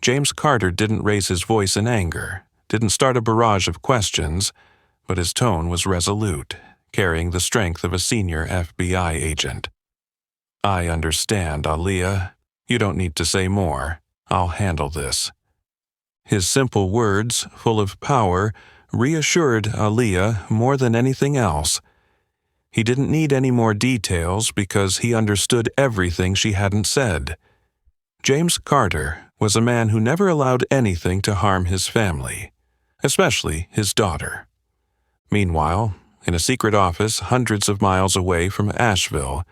James Carter didn't raise his voice in anger, didn't start a barrage of questions, but his tone was resolute, carrying the strength of a senior FBI agent. "I understand, Aaliyah. You don't need to say more. I'll handle this." His simple words, full of power, reassured Aaliyah more than anything else. He didn't need any more details because he understood everything she hadn't said. James Carter was a man who never allowed anything to harm his family, especially his daughter. Meanwhile, in a secret office hundreds of miles away from Asheville,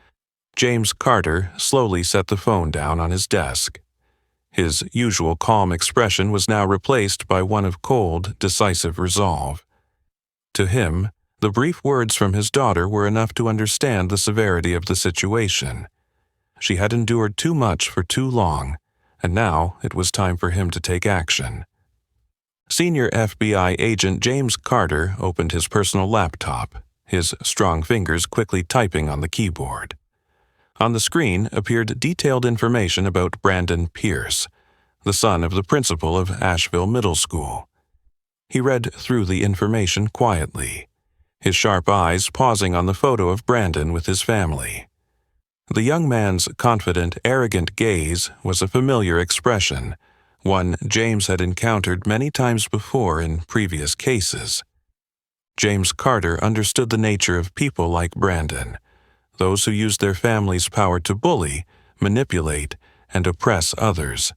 James Carter slowly set the phone down on his desk. His usual calm expression was now replaced by one of cold, decisive resolve. To him, the brief words from his daughter were enough to understand the severity of the situation. She had endured too much for too long, and now it was time for him to take action. Senior FBI agent James Carter opened his personal laptop, his strong fingers quickly typing on the keyboard. On the screen appeared detailed information about Brandon Pierce, the son of the principal of Asheville Middle School. He read through the information quietly, his sharp eyes pausing on the photo of Brandon with his family. The young man's confident, arrogant gaze was a familiar expression, one James had encountered many times before in previous cases. James Carter understood the nature of people like Brandon, those who use their family's power to bully, manipulate, and oppress others.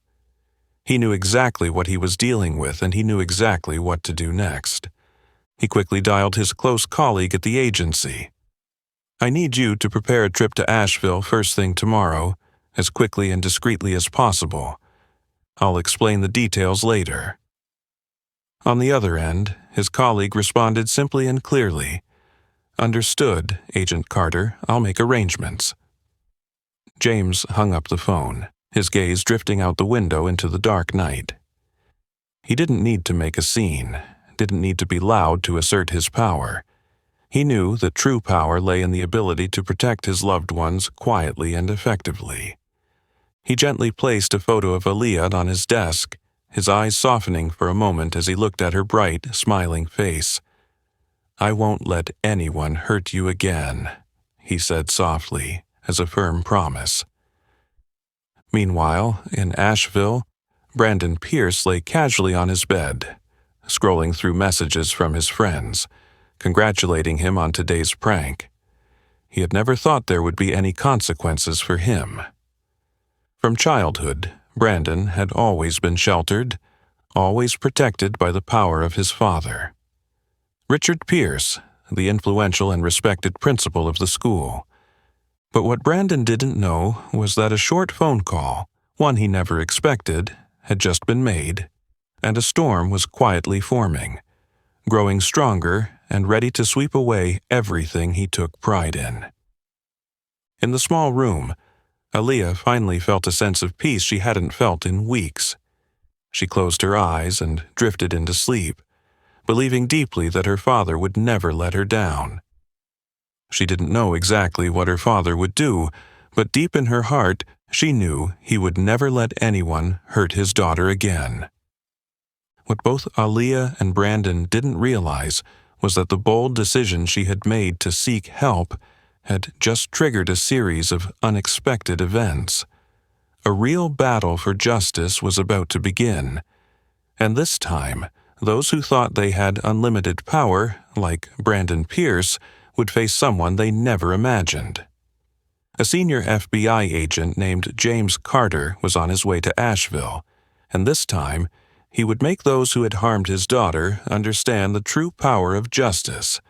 He knew exactly what he was dealing with, and he knew exactly what to do next. He quickly dialed his close colleague at the agency. "I need you to prepare a trip to Asheville first thing tomorrow, as quickly and discreetly as possible. I'll explain the details later." On the other end, his colleague responded simply and clearly, "Understood, Agent Carter. I'll make arrangements." James hung up the phone, his gaze drifting out the window into the dark night. He didn't need to make a scene, didn't need to be loud to assert his power. He knew that true power lay in the ability to protect his loved ones quietly and effectively. He gently placed a photo of Aaliyah on his desk, his eyes softening for a moment as he looked at her bright, smiling face. "I won't let anyone hurt you again," he said softly, as a firm promise. Meanwhile, in Asheville, Brandon Pierce lay casually on his bed, scrolling through messages from his friends, congratulating him on today's prank. He had never thought there would be any consequences for him. From childhood, Brandon had always been sheltered, always protected by the power of his father. Richard Pierce, the influential and respected principal of the school. But what Brandon didn't know was that a short phone call, one he never expected, had just been made, and a storm was quietly forming, growing stronger and ready to sweep away everything he took pride in. In the small room, Aaliyah finally felt a sense of peace she hadn't felt in weeks. She closed her eyes and drifted into sleep, believing deeply that her father would never let her down. She didn't know exactly what her father would do, but deep in her heart, she knew he would never let anyone hurt his daughter again. What both Aaliyah and Brandon didn't realize was that the bold decision she had made to seek help had just triggered a series of unexpected events. A real battle for justice was about to begin, and this time, those who thought they had unlimited power, like Brandon Pierce, would face someone they never imagined. A senior FBI agent named James Carter was on his way to Asheville, and this time, he would make those who had harmed his daughter understand the true power of justice.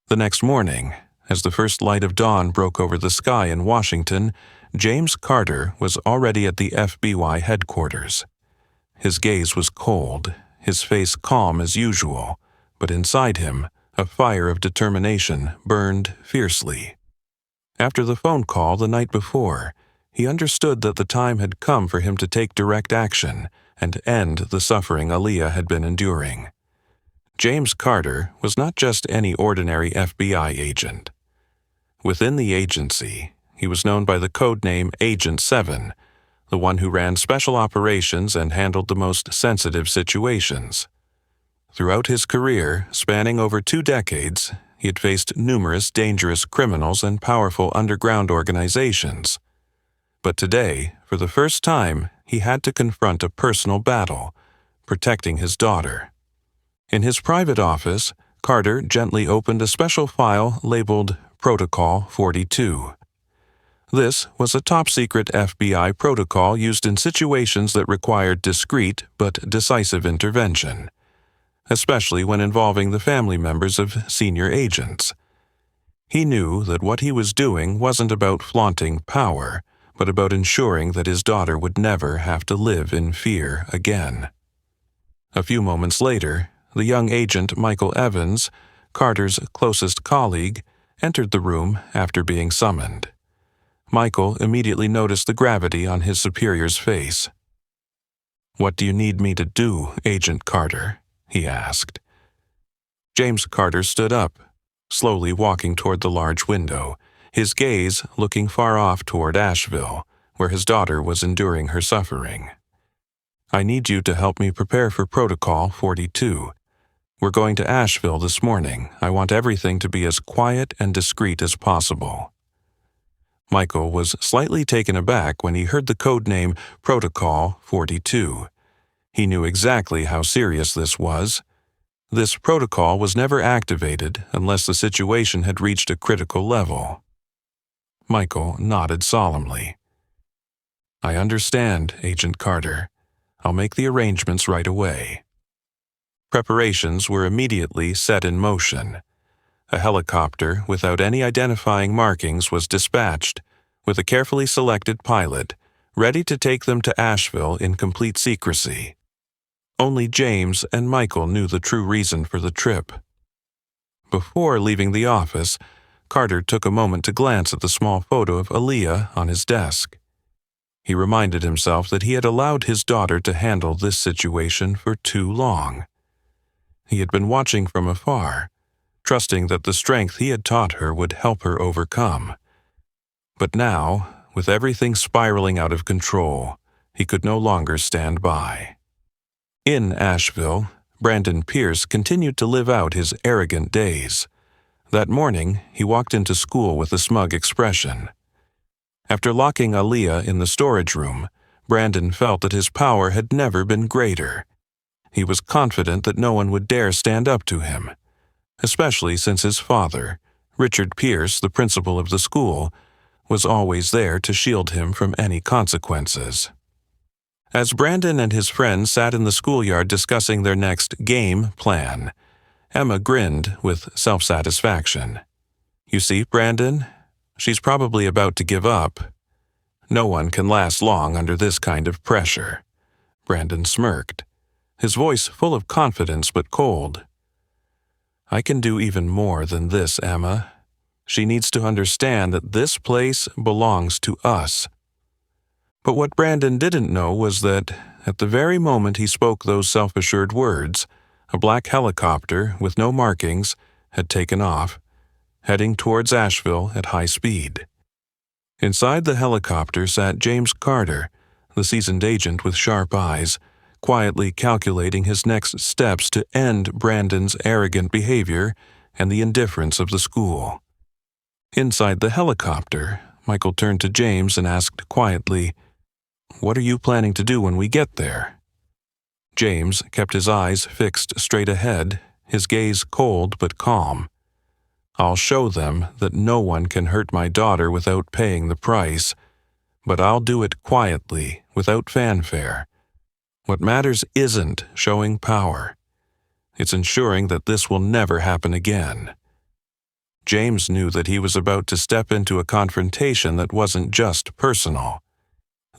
The next morning, as the first light of dawn broke over the sky in Washington, James Carter was already at the FBI headquarters. His gaze was cold, his face calm as usual, but inside him, a fire of determination burned fiercely. After the phone call the night before, he understood that the time had come for him to take direct action and end the suffering Aaliyah had been enduring. James Carter was not just any ordinary FBI agent. Within the agency, he was known by the code name Agent 7, the one who ran special operations and handled the most sensitive situations. Throughout his career, spanning over 2 decades, he had faced numerous dangerous criminals and powerful underground organizations. But today, for the first time, he had to confront a personal battle, protecting his daughter. In his private office, Carter gently opened a special file labeled Protocol 42. This was a top-secret FBI protocol used in situations that required discreet but decisive intervention, especially when involving the family members of senior agents. He knew that what he was doing wasn't about flaunting power, but about ensuring that his daughter would never have to live in fear again. A few moments later, the young agent Michael Evans, Carter's closest colleague, entered the room after being summoned. Michael immediately noticed the gravity on his superior's face. "What do you need me to do, Agent Carter?" he asked. James Carter stood up, slowly walking toward the large window, his gaze looking far off toward Asheville, where his daughter was enduring her suffering. "I need you to help me prepare for Protocol 42. We're going to Asheville this morning. I want everything to be as quiet and discreet as possible." Michael was slightly taken aback when he heard the code name Protocol 42. He knew exactly how serious this was. This protocol was never activated unless the situation had reached a critical level. Michael nodded solemnly. "I understand, Agent Carter. I'll make the arrangements right away." Preparations were immediately set in motion. A helicopter without any identifying markings was dispatched, with a carefully selected pilot, ready to take them to Asheville in complete secrecy. Only James and Michael knew the true reason for the trip. Before leaving the office, Carter took a moment to glance at the small photo of Aaliyah on his desk. He reminded himself that he had allowed his daughter to handle this situation for too long. He had been watching from afar, trusting that the strength he had taught her would help her overcome. But now, with everything spiraling out of control, he could no longer stand by. In Asheville, Brandon Pierce continued to live out his arrogant days. That morning, he walked into school with a smug expression. After locking Aaliyah in the storage room, Brandon felt that his power had never been greater. He was confident that no one would dare stand up to him, especially since his father, Richard Pierce, the principal of the school, was always there to shield him from any consequences. As Brandon and his friends sat in the schoolyard discussing their next game plan, Emma grinned with self-satisfaction. "You see, Brandon, She's probably about to give up. No one can last long under this kind of pressure. Brandon smirked, his voice full of confidence but cold. I can do even more than this, Emma. She needs to understand that this place belongs to us. But what Brandon didn't know was that, at the very moment he spoke those self-assured words, a black helicopter with no markings had taken off, heading towards Asheville at high speed. Inside the helicopter sat James Carter, the seasoned agent with sharp eyes, quietly calculating his next steps to end Brandon's arrogant behavior and the indifference of the school. Inside the helicopter, Michael turned to James and asked quietly, "What are you planning to do when we get there?" James kept his eyes fixed straight ahead, his gaze cold but calm. "I'll show them that no one can hurt my daughter without paying the price, but I'll do it quietly, without fanfare. What matters isn't showing power. It's ensuring that this will never happen again." James knew that he was about to step into a confrontation that wasn't just personal.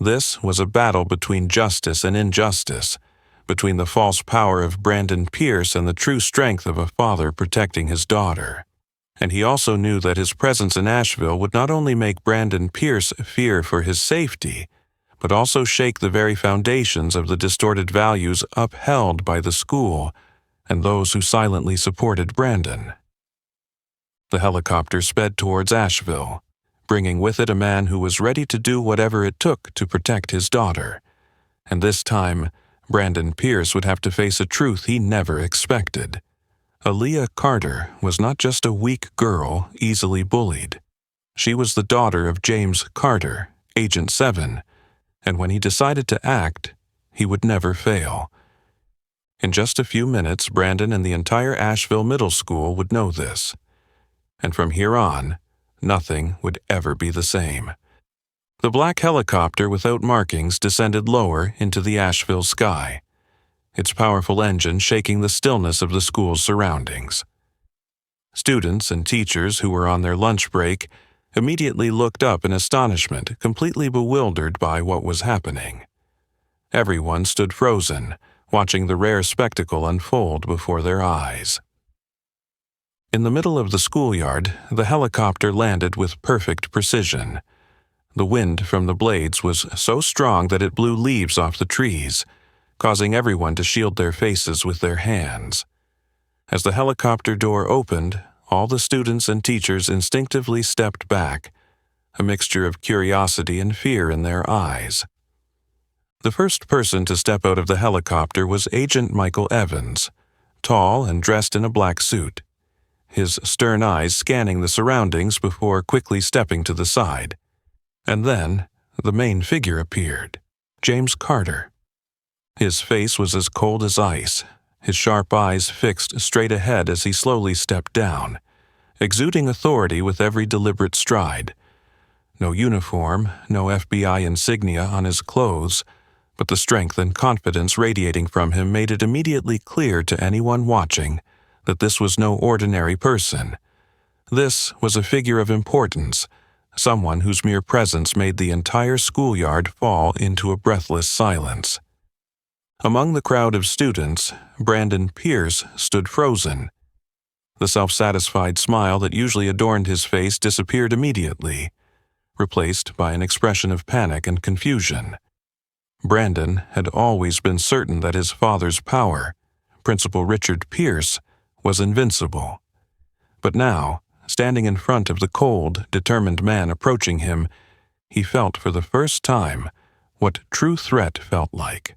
This was a battle between justice and injustice, between the false power of Brandon Pierce and the true strength of a father protecting his daughter. And he also knew that his presence in Asheville would not only make Brandon Pierce fear for his safety, but also shake the very foundations of the distorted values upheld by the school and those who silently supported Brandon. The helicopter sped towards Asheville, bringing with it a man who was ready to do whatever it took to protect his daughter. And this time, Brandon Pierce would have to face a truth he never expected. Aaliyah Carter was not just a weak girl easily bullied. She was the daughter of James Carter, Agent 7, and when he decided to act, he would never fail. In just a few minutes, Brandon and the entire Asheville Middle School would know this. And from here on, nothing would ever be the same. The black helicopter without markings descended lower into the Asheville sky, its powerful engine shaking the stillness of the school's surroundings. Students and teachers who were on their lunch break immediately looked up in astonishment, completely bewildered by what was happening. Everyone stood frozen, watching the rare spectacle unfold before their eyes. In the middle of the schoolyard, the helicopter landed with perfect precision. The wind from the blades was so strong that it blew leaves off the trees, causing everyone to shield their faces with their hands. As the helicopter door opened, all the students and teachers instinctively stepped back, a mixture of curiosity and fear in their eyes. The first person to step out of the helicopter was Agent Michael Evans, tall and dressed in a black suit, his stern eyes scanning the surroundings before quickly stepping to the side. And then, the main figure appeared, James Carter. His face was as cold as ice, his sharp eyes fixed straight ahead as he slowly stepped down, exuding authority with every deliberate stride. No uniform, no FBI insignia on his clothes, but the strength and confidence radiating from him made it immediately clear to anyone watching that this was no ordinary person. This was a figure of importance, someone whose mere presence made the entire schoolyard fall into a breathless silence. Among the crowd of students, Brandon Pierce stood frozen. The self-satisfied smile that usually adorned his face disappeared immediately, replaced by an expression of panic and confusion. Brandon had always been certain that his father's power, Principal Richard Pierce, was invincible. But now, standing in front of the cold, determined man approaching him, he felt for the first time what true threat felt like.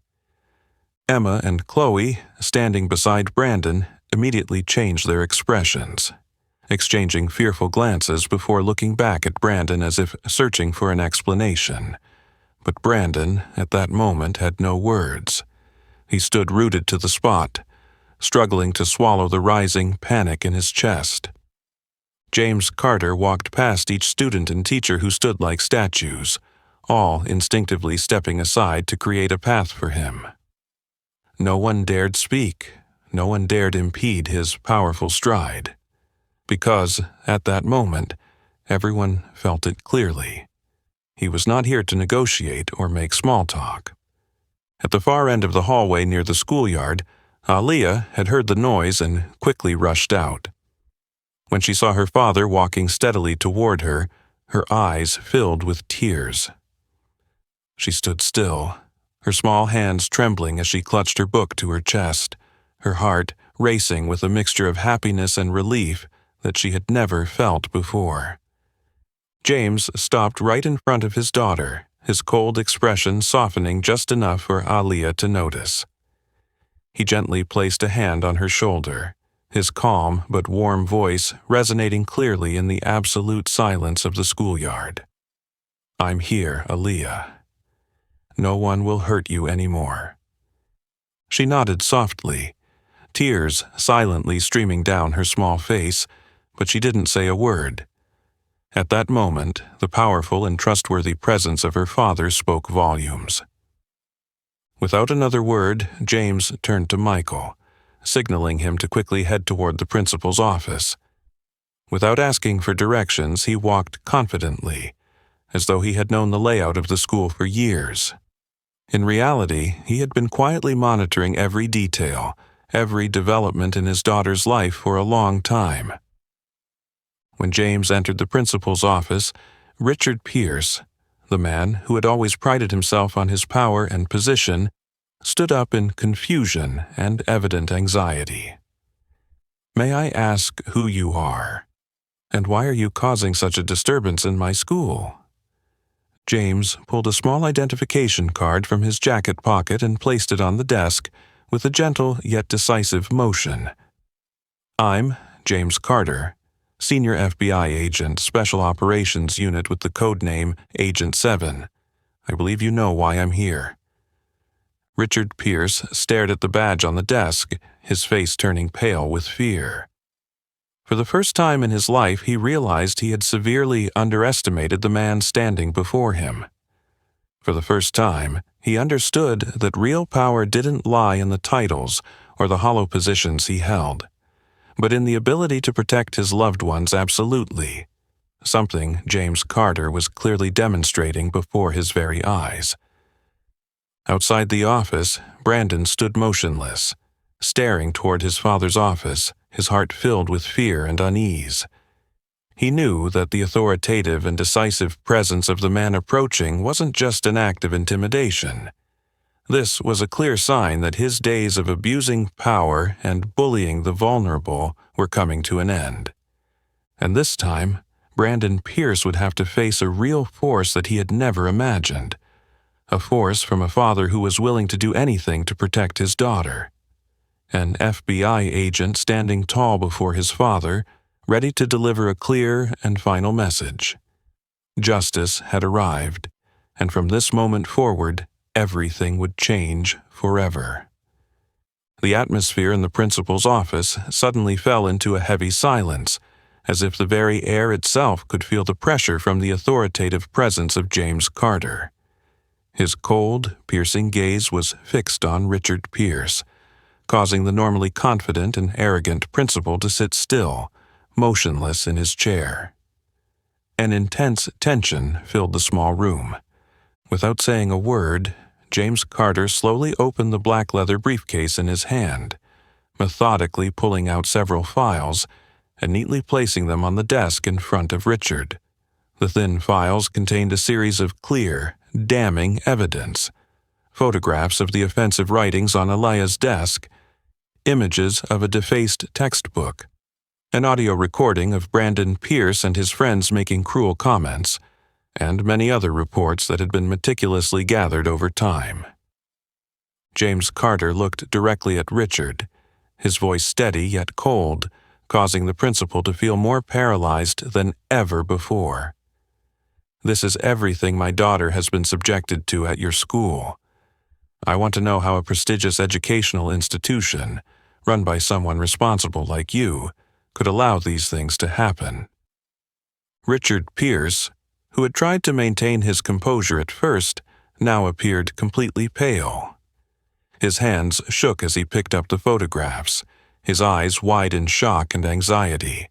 Emma and Chloe, standing beside Brandon, immediately changed their expressions, exchanging fearful glances before looking back at Brandon as if searching for an explanation. But Brandon, at that moment, had no words. He stood rooted to the spot, struggling to swallow the rising panic in his chest. James Carter walked past each student and teacher who stood like statues, all instinctively stepping aside to create a path for him. No one dared speak, no one dared impede his powerful stride, because, at that moment, Everyone felt it clearly. He was not here to negotiate or make small talk. At the far end of the hallway near the schoolyard, Aaliyah had heard the noise and quickly rushed out. When she saw her father walking steadily toward her, her eyes filled with tears. She stood still, her small hands trembling as she clutched her book to her chest, her heart racing with a mixture of happiness and relief that she had never felt before. James stopped right in front of his daughter, his cold expression softening just enough for Aaliyah to notice. He gently placed a hand on her shoulder, his calm but warm voice resonating clearly in the absolute silence of the schoolyard. "I'm here, Aaliyah. No one will hurt you anymore." She nodded softly, tears silently streaming down her small face, but she didn't say a word. At that moment, the powerful and trustworthy presence of her father spoke volumes. Without another word, James turned to Michael, signaling him to quickly head toward the principal's office. Without asking for directions, he walked confidently, as though he had known the layout of the school for years. In reality, he had been quietly monitoring every detail, every development in his daughter's life for a long time. When James entered the principal's office, Richard Pierce, the man who had always prided himself on his power and position, stood up in confusion and evident anxiety. "May I ask who you are? And why are you causing such a disturbance in my school?" James pulled a small identification card from his jacket pocket and placed it on the desk with a gentle yet decisive motion. "I'm James Carter, Senior FBI Agent, Special Operations Unit with the codename Agent 7. I believe you know why I'm here." Richard Pierce stared at the badge on the desk, his face turning pale with fear. For the first time in his life, he realized he had severely underestimated the man standing before him. For the first time, he understood that real power didn't lie in the titles or the hollow positions he held, but in the ability to protect his loved ones absolutely, something James Carter was clearly demonstrating before his very eyes. Outside the office, Brandon stood motionless, staring toward his father's office, his heart filled with fear and unease. He knew that the authoritative and decisive presence of the man approaching wasn't just an act of intimidation. This was a clear sign that his days of abusing power and bullying the vulnerable were coming to an end. And this time, Brandon Pierce would have to face a real force that he had never imagined. A force from a father who was willing to do anything to protect his daughter. An FBI agent standing tall before his father, ready to deliver a clear and final message. Justice had arrived, and from this moment forward, everything would change forever. The atmosphere in the principal's office suddenly fell into a heavy silence, as if the very air itself could feel the pressure from the authoritative presence of James Carter. His cold, piercing gaze was fixed on Richard Pierce, causing the normally confident and arrogant principal to sit still, motionless in his chair. An intense tension filled the small room. Without saying a word, James Carter slowly opened the black leather briefcase in his hand, methodically pulling out several files and neatly placing them on the desk in front of Richard. The thin files contained a series of clear, damning evidence: photographs of the offensive writings on Aaliyah's desk, images of a defaced textbook, an audio recording of Brandon Pierce and his friends making cruel comments, and many other reports that had been meticulously gathered over time. James Carter looked directly at Richard, his voice steady yet cold, causing the principal to feel more paralyzed than ever before. "This is everything my daughter has been subjected to at your school. I want to know how a prestigious educational institution, run by someone responsible like you, could allow these things to happen." Richard Pierce, who had tried to maintain his composure at first, now appeared completely pale. His hands shook as he picked up the photographs, his eyes wide in shock and anxiety.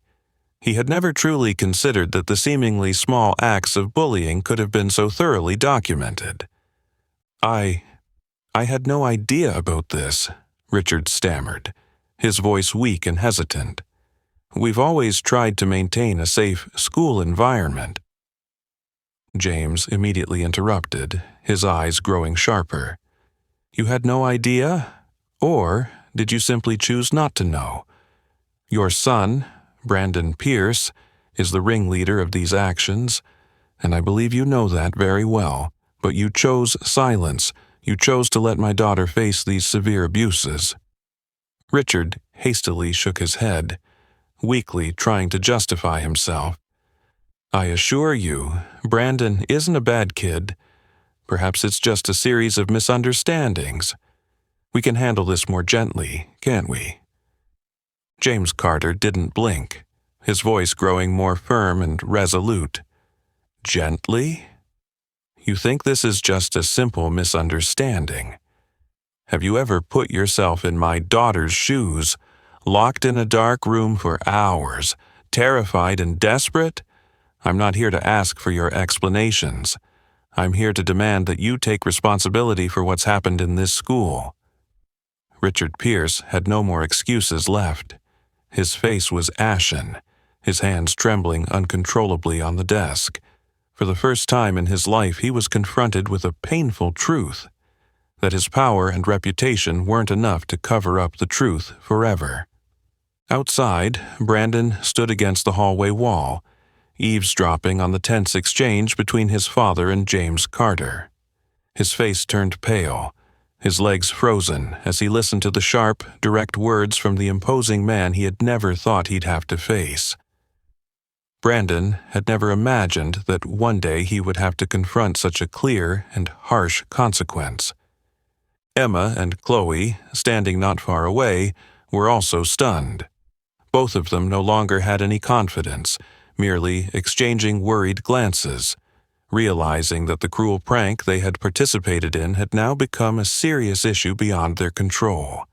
He had never truly considered that the seemingly small acts of bullying could have been so thoroughly documented. I had no idea about this," Richard stammered, his voice weak and hesitant. "We've always tried to maintain a safe school environment." James immediately interrupted, his eyes growing sharper. "You had no idea? Or did you simply choose not to know? Your son, Brandon Pierce, is the ringleader of these actions, and I believe you know that very well, but you chose silence. You chose to let my daughter face these severe abuses." Richard hastily shook his head, weakly trying to justify himself. "I assure you, Brandon isn't a bad kid. Perhaps it's just a series of misunderstandings. We can handle this more gently, can't we?" James Carter didn't blink, his voice growing more firm and resolute. "Gently? You think this is just a simple misunderstanding? Have you ever put yourself in my daughter's shoes, locked in a dark room for hours, terrified and desperate? I'm not here to ask for your explanations. I'm here to demand that you take responsibility for what's happened in this school." Richard Pierce had no more excuses left. His face was ashen, his hands trembling uncontrollably on the desk. For the first time in his life, he was confronted with a painful truth, that his power and reputation weren't enough to cover up the truth forever. Outside, Brandon stood against the hallway wall, eavesdropping on the tense exchange between his father and James Carter. His face turned pale, his legs frozen as he listened to the sharp, direct words from the imposing man he had never thought he'd have to face. Brandon had never imagined that one day he would have to confront such a clear and harsh consequence. Emma and Chloe, standing not far away, were also stunned. Both of them no longer had any confidence, merely exchanging worried glances, realizing that the cruel prank they had participated in had now become a serious issue beyond their control.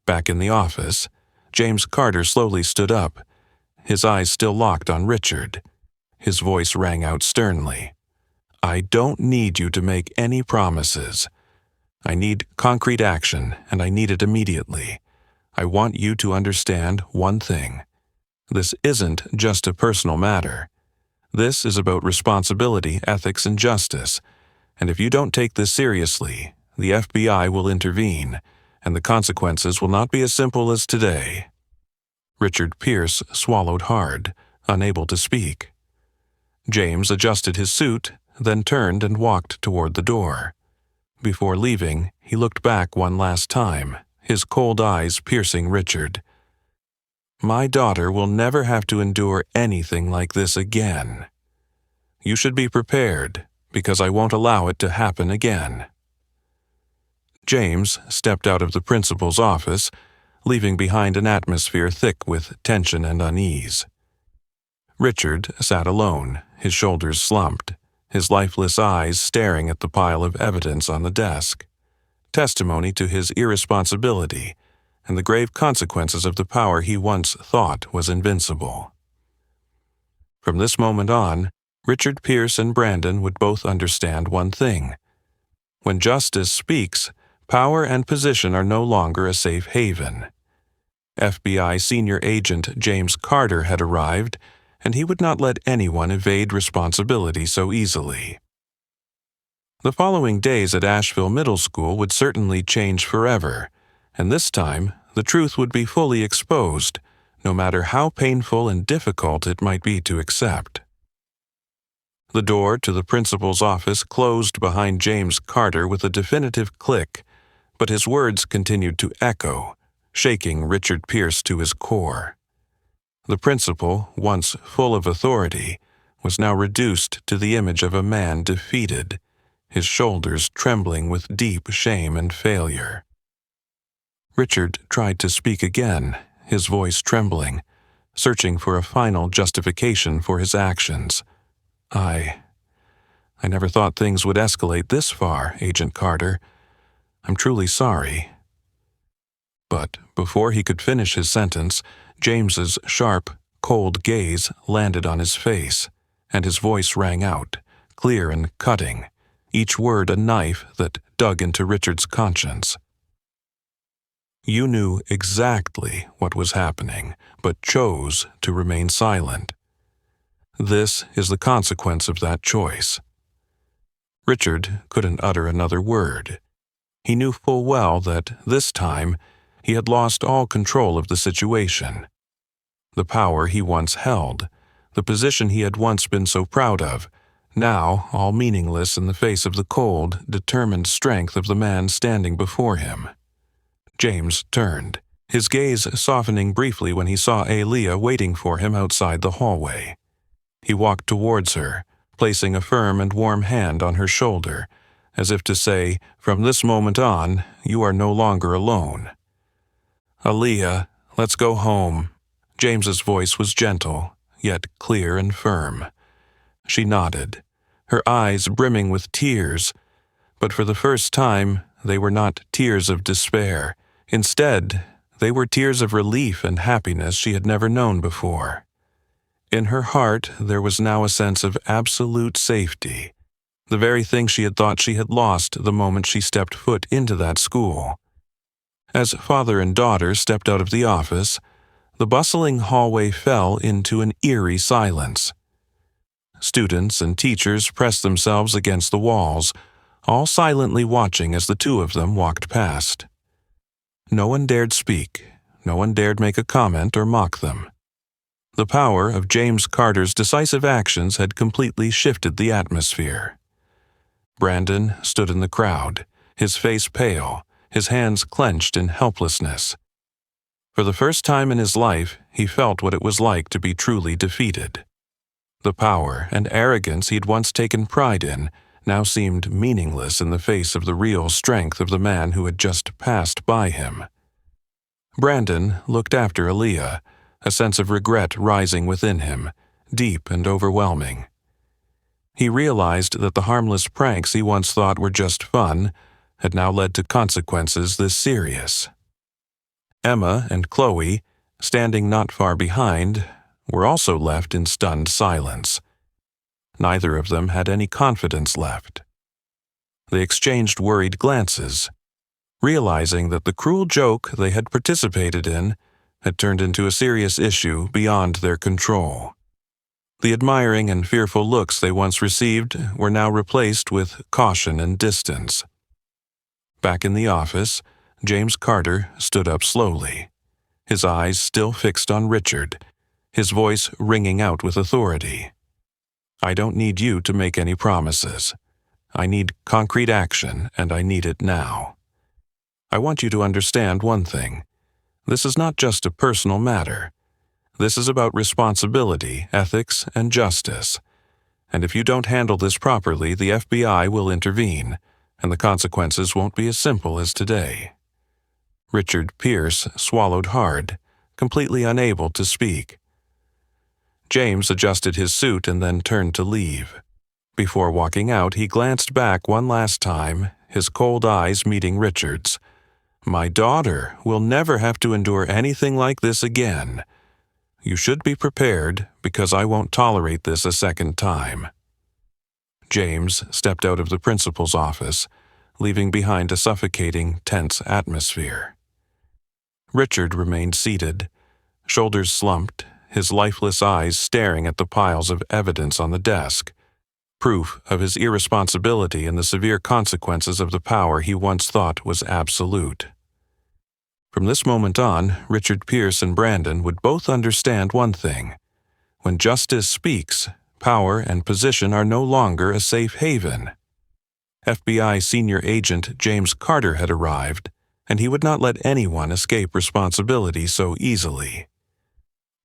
Back in the office, James Carter slowly stood up, his eyes still locked on Richard. His voice rang out sternly. "I don't need you to make any promises. I need concrete action, and I need it immediately. I want you to understand one thing. This isn't just a personal matter. This is about responsibility, ethics, and justice. And if you don't take this seriously, the FBI will intervene, and the consequences will not be as simple as today." Richard Pierce swallowed hard, unable to speak. James adjusted his suit, then turned and walked toward the door. Before leaving, he looked back one last time, his cold eyes piercing Richard. "My daughter will never have to endure anything like this again. You should be prepared, because I won't allow it to happen again." James stepped out of the principal's office, leaving behind an atmosphere thick with tension and unease. Richard sat alone, his shoulders slumped, his lifeless eyes staring at the pile of evidence on the desk, testimony to his irresponsibility and the grave consequences of the power he once thought was invincible. From this moment on, Richard Pierce and Brandon would both understand one thing. When justice speaks, power and position are no longer a safe haven. FBI Senior Agent James Carter had arrived, and he would not let anyone evade responsibility so easily. The following days at Asheville Middle School would certainly change forever, and this time the truth would be fully exposed, no matter how painful and difficult it might be to accept. The door to the principal's office closed behind James Carter with a definitive click, but his words continued to echo, shaking Richard Pierce to his core. The principal, once full of authority, was now reduced to the image of a man defeated, his shoulders trembling with deep shame and failure. Richard tried to speak again, his voice trembling, searching for a final justification for his actions. I never thought things would escalate this far, Agent Carter. I'm truly sorry." But before he could finish his sentence, James's sharp, cold gaze landed on his face, and his voice rang out, clear and cutting, each word a knife that dug into Richard's conscience. You knew exactly what was happening, but chose to remain silent. This is the consequence of that choice. Richard couldn't utter another word. He knew full well that, this time, he had lost all control of the situation. The power he once held, the position he had once been so proud of, now all meaningless in the face of the cold, determined strength of the man standing before him. James turned, his gaze softening briefly when he saw Aaliyah waiting for him outside the hallway. He walked towards her, placing a firm and warm hand on her shoulder, as if to say, "From this moment on, you are no longer alone." "Aaliyah, let's go home." James's voice was gentle, yet clear and firm. She nodded, her eyes brimming with tears, but for the first time, they were not tears of despair. Instead, they were tears of relief and happiness she had never known before. In her heart, there was now a sense of absolute safety, the very thing she had thought she had lost the moment she stepped foot into that school. As father and daughter stepped out of the office, the bustling hallway fell into an eerie silence. Students and teachers pressed themselves against the walls, all silently watching as the two of them walked past. No one dared speak, no one dared make a comment or mock them. The power of James Carter's decisive actions had completely shifted the atmosphere. Brandon stood in the crowd, his face pale, his hands clenched in helplessness. For the first time in his life, he felt what it was like to be truly defeated. The power and arrogance he'd once taken pride in now seemed meaningless in the face of the real strength of the man who had just passed by him. Brandon looked after Aaliyah, a sense of regret rising within him, deep and overwhelming. He realized that the harmless pranks he once thought were just fun had now led to consequences this serious. Emma and Chloe, standing not far behind, were also left in stunned silence. Neither of them had any confidence left. They exchanged worried glances, realizing that the cruel joke they had participated in had turned into a serious issue beyond their control. The admiring and fearful looks they once received were now replaced with caution and distance. Back in the office, James Carter stood up slowly, his eyes still fixed on Richard, his voice ringing out with authority. "I don't need you to make any promises. I need concrete action, and I need it now. I want you to understand one thing. This is not just a personal matter. This is about responsibility, ethics, and justice. And if you don't handle this properly, the FBI will intervene, and the consequences won't be as simple as today." Richard Pierce swallowed hard, completely unable to speak. James adjusted his suit and then turned to leave. Before walking out, he glanced back one last time, his cold eyes meeting Richard's. "My daughter will never have to endure anything like this again. You should be prepared, because I won't tolerate this a second time." James stepped out of the principal's office, leaving behind a suffocating, tense atmosphere. Richard remained seated, shoulders slumped, his lifeless eyes staring at the piles of evidence on the desk, proof of his irresponsibility and the severe consequences of the power he once thought was absolute. From this moment on, Richard Pierce and Brandon would both understand one thing. When justice speaks, power and position are no longer a safe haven. FBI senior agent James Carter had arrived, and he would not let anyone escape responsibility so easily.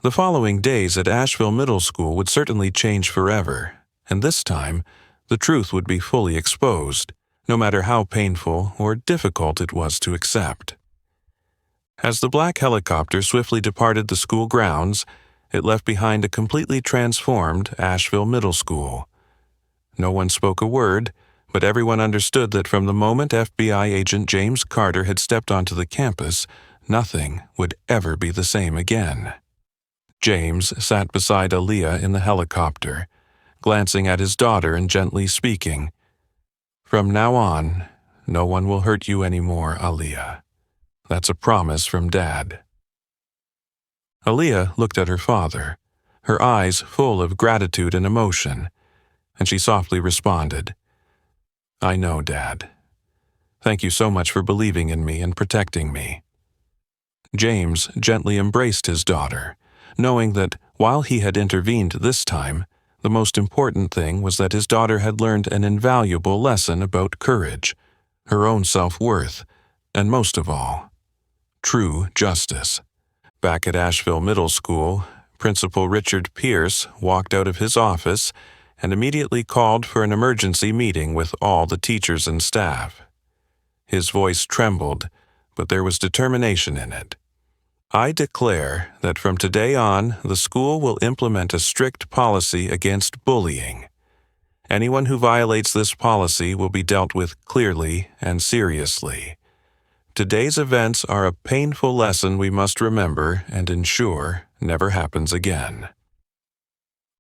The following days at Asheville Middle School would certainly change forever, and this time, the truth would be fully exposed, no matter how painful or difficult it was to accept. As the black helicopter swiftly departed the school grounds, it left behind a completely transformed Asheville Middle School. No one spoke a word, but everyone understood that from the moment FBI agent James Carter had stepped onto the campus, nothing would ever be the same again. James sat beside Aaliyah in the helicopter, glancing at his daughter and gently speaking. "From now on, no one will hurt you anymore, Aaliyah. That's a promise from Dad." Aaliyah looked at her father, her eyes full of gratitude and emotion, and she softly responded, "I know, Dad. Thank you so much for believing in me and protecting me." James gently embraced his daughter, knowing that while he had intervened this time, the most important thing was that his daughter had learned an invaluable lesson about courage, her own self-worth, and most of all, true justice. Back at Asheville Middle School, Principal Richard Pierce walked out of his office and immediately called for an emergency meeting with all the teachers and staff. His voice trembled, but there was determination in it. "I declare that from today on, the school will implement a strict policy against bullying. Anyone who violates this policy will be dealt with clearly and seriously. Today's events are a painful lesson we must remember and ensure never happens again."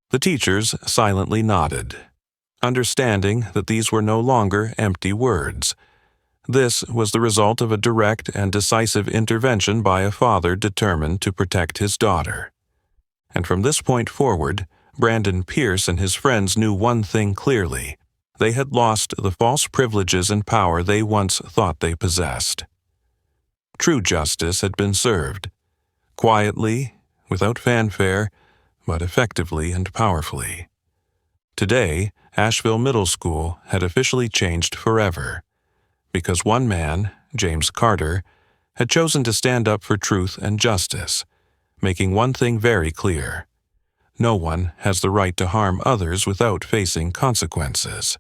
The teachers silently nodded, understanding that these were no longer empty words. This was the result of a direct and decisive intervention by a father determined to protect his daughter. And from this point forward, Brandon Pierce and his friends knew one thing clearly: they had lost the false privileges and power they once thought they possessed. True justice had been served, quietly, without fanfare, but effectively and powerfully. Today, Asheville Middle School had officially changed forever, because one man, James Carter, had chosen to stand up for truth and justice, making one thing very clear: no one has the right to harm others without facing consequences.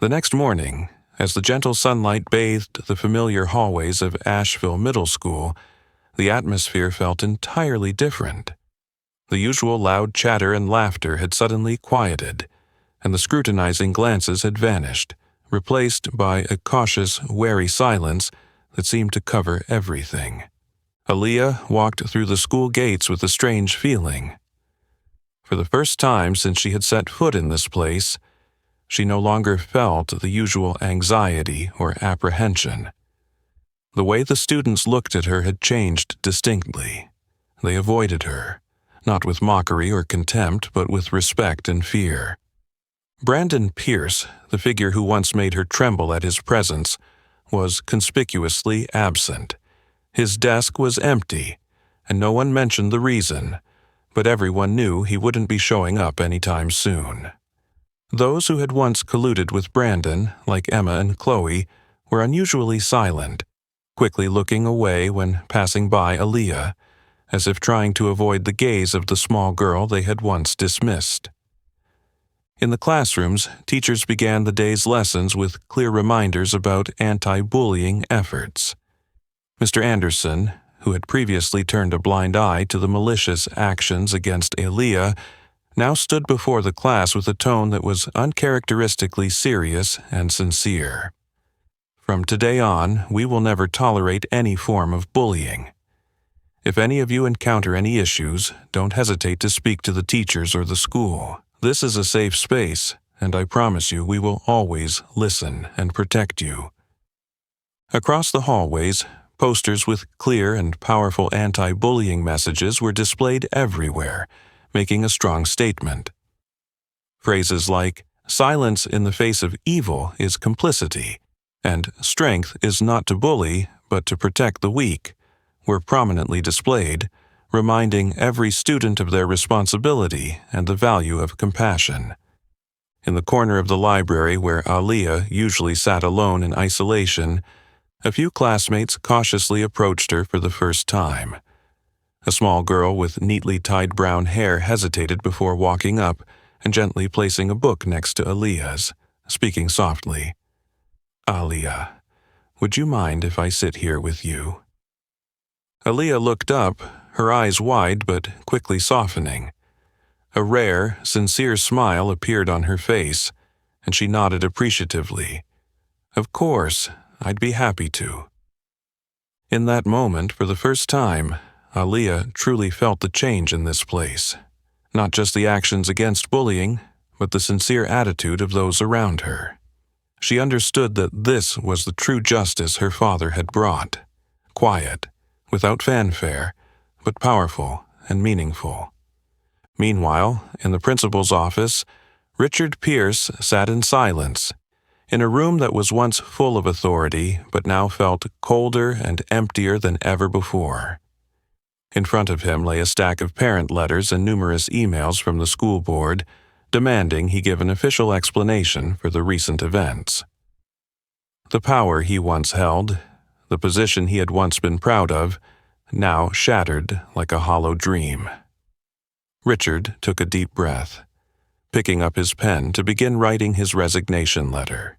The next morning, as the gentle sunlight bathed the familiar hallways of Asheville Middle School, the atmosphere felt entirely different. The usual loud chatter and laughter had suddenly quieted, and the scrutinizing glances had vanished, replaced by a cautious, wary silence that seemed to cover everything. Aaliyah walked through the school gates with a strange feeling. For the first time since she had set foot in this place, she no longer felt the usual anxiety or apprehension. The way the students looked at her had changed distinctly. They avoided her, not with mockery or contempt, but with respect and fear. Brandon Pierce, the figure who once made her tremble at his presence, was conspicuously absent. His desk was empty, and no one mentioned the reason, but everyone knew he wouldn't be showing up anytime soon. Those who had once colluded with Brandon, like Emma and Chloe, were unusually silent, quickly looking away when passing by Aaliyah, as if trying to avoid the gaze of the small girl they had once dismissed. In the classrooms, teachers began the day's lessons with clear reminders about anti-bullying efforts. Mr. Anderson, who had previously turned a blind eye to the malicious actions against Aaliyah, now stood before the class with a tone that was uncharacteristically serious and sincere. "From today on, we will never tolerate any form of bullying. If any of you encounter any issues, don't hesitate to speak to the teachers or the school. This is a safe space, and I promise you we will always listen and protect you." Across the hallways, posters with clear and powerful anti-bullying messages were displayed everywhere, making a strong statement. Phrases like, "Silence in the face of evil is complicity," and "Strength is not to bully, but to protect the weak," were prominently displayed, reminding every student of their responsibility and the value of compassion. In the corner of the library where Aaliyah usually sat alone in isolation, a few classmates cautiously approached her for the first time. A small girl with neatly tied brown hair hesitated before walking up and gently placing a book next to Aaliyah's, speaking softly. "Aaliyah, would you mind if I sit here with you?" Aaliyah looked up, her eyes wide but quickly softening. A rare, sincere smile appeared on her face, and she nodded appreciatively. "Of course, I'd be happy to." In that moment, for the first time, Aaliyah truly felt the change in this place. Not just the actions against bullying, but the sincere attitude of those around her. She understood that this was the true justice her father had brought. Quiet, without fanfare, but powerful and meaningful. Meanwhile, in the principal's office, Richard Pierce sat in silence, in a room that was once full of authority but now felt colder and emptier than ever before. In front of him lay a stack of parent letters and numerous emails from the school board, demanding he give an official explanation for the recent events. The power he once held, the position he had once been proud of, now shattered like a hollow dream. Richard took a deep breath, picking up his pen to begin writing his resignation letter.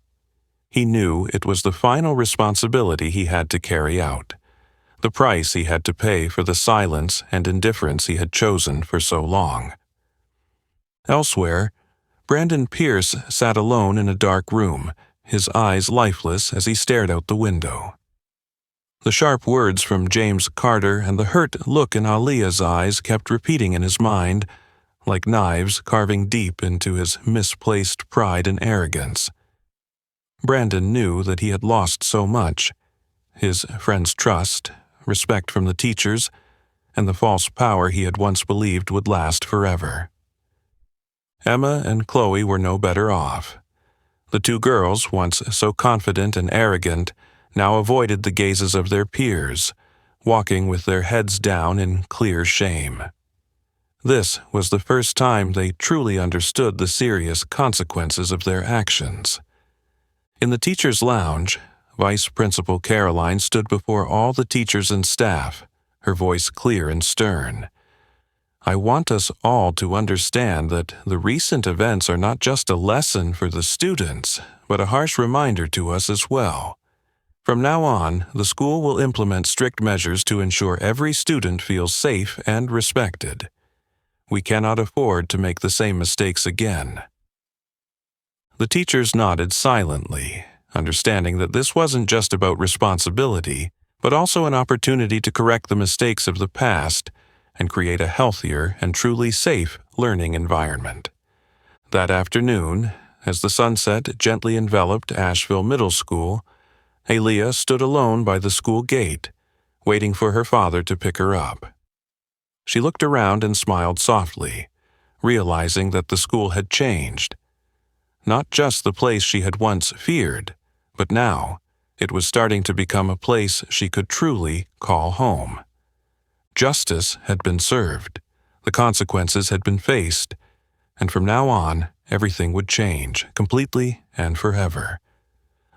He knew it was the final responsibility he had to carry out, the price he had to pay for the silence and indifference he had chosen for so long. Elsewhere, Brandon Pierce sat alone in a dark room, his eyes lifeless as he stared out the window. The sharp words from James Carter and the hurt look in Aaliyah's eyes kept repeating in his mind, like knives carving deep into his misplaced pride and arrogance. Brandon knew that he had lost so much: his friends' trust, respect from the teachers, and the false power he had once believed would last forever. Emma and Chloe were no better off. The two girls, once so confident and arrogant, now avoided the gazes of their peers, walking with their heads down in clear shame. This was the first time they truly understood the serious consequences of their actions. In the teacher's lounge, Vice Principal Caroline stood before all the teachers and staff, her voice clear and stern. "I want us all to understand that the recent events are not just a lesson for the students, but a harsh reminder to us as well. From now on, the school will implement strict measures to ensure every student feels safe and respected. We cannot afford to make the same mistakes again." The teachers nodded silently, understanding that this wasn't just about responsibility, but also an opportunity to correct the mistakes of the past and create a healthier and truly safe learning environment. That afternoon, as the sunset gently enveloped Asheville Middle School, Aaliyah stood alone by the school gate, waiting for her father to pick her up. She looked around and smiled softly, realizing that the school had changed. Not just the place she had once feared, but now it was starting to become a place she could truly call home. Justice had been served, the consequences had been faced, and from now on, everything would change, completely and forever.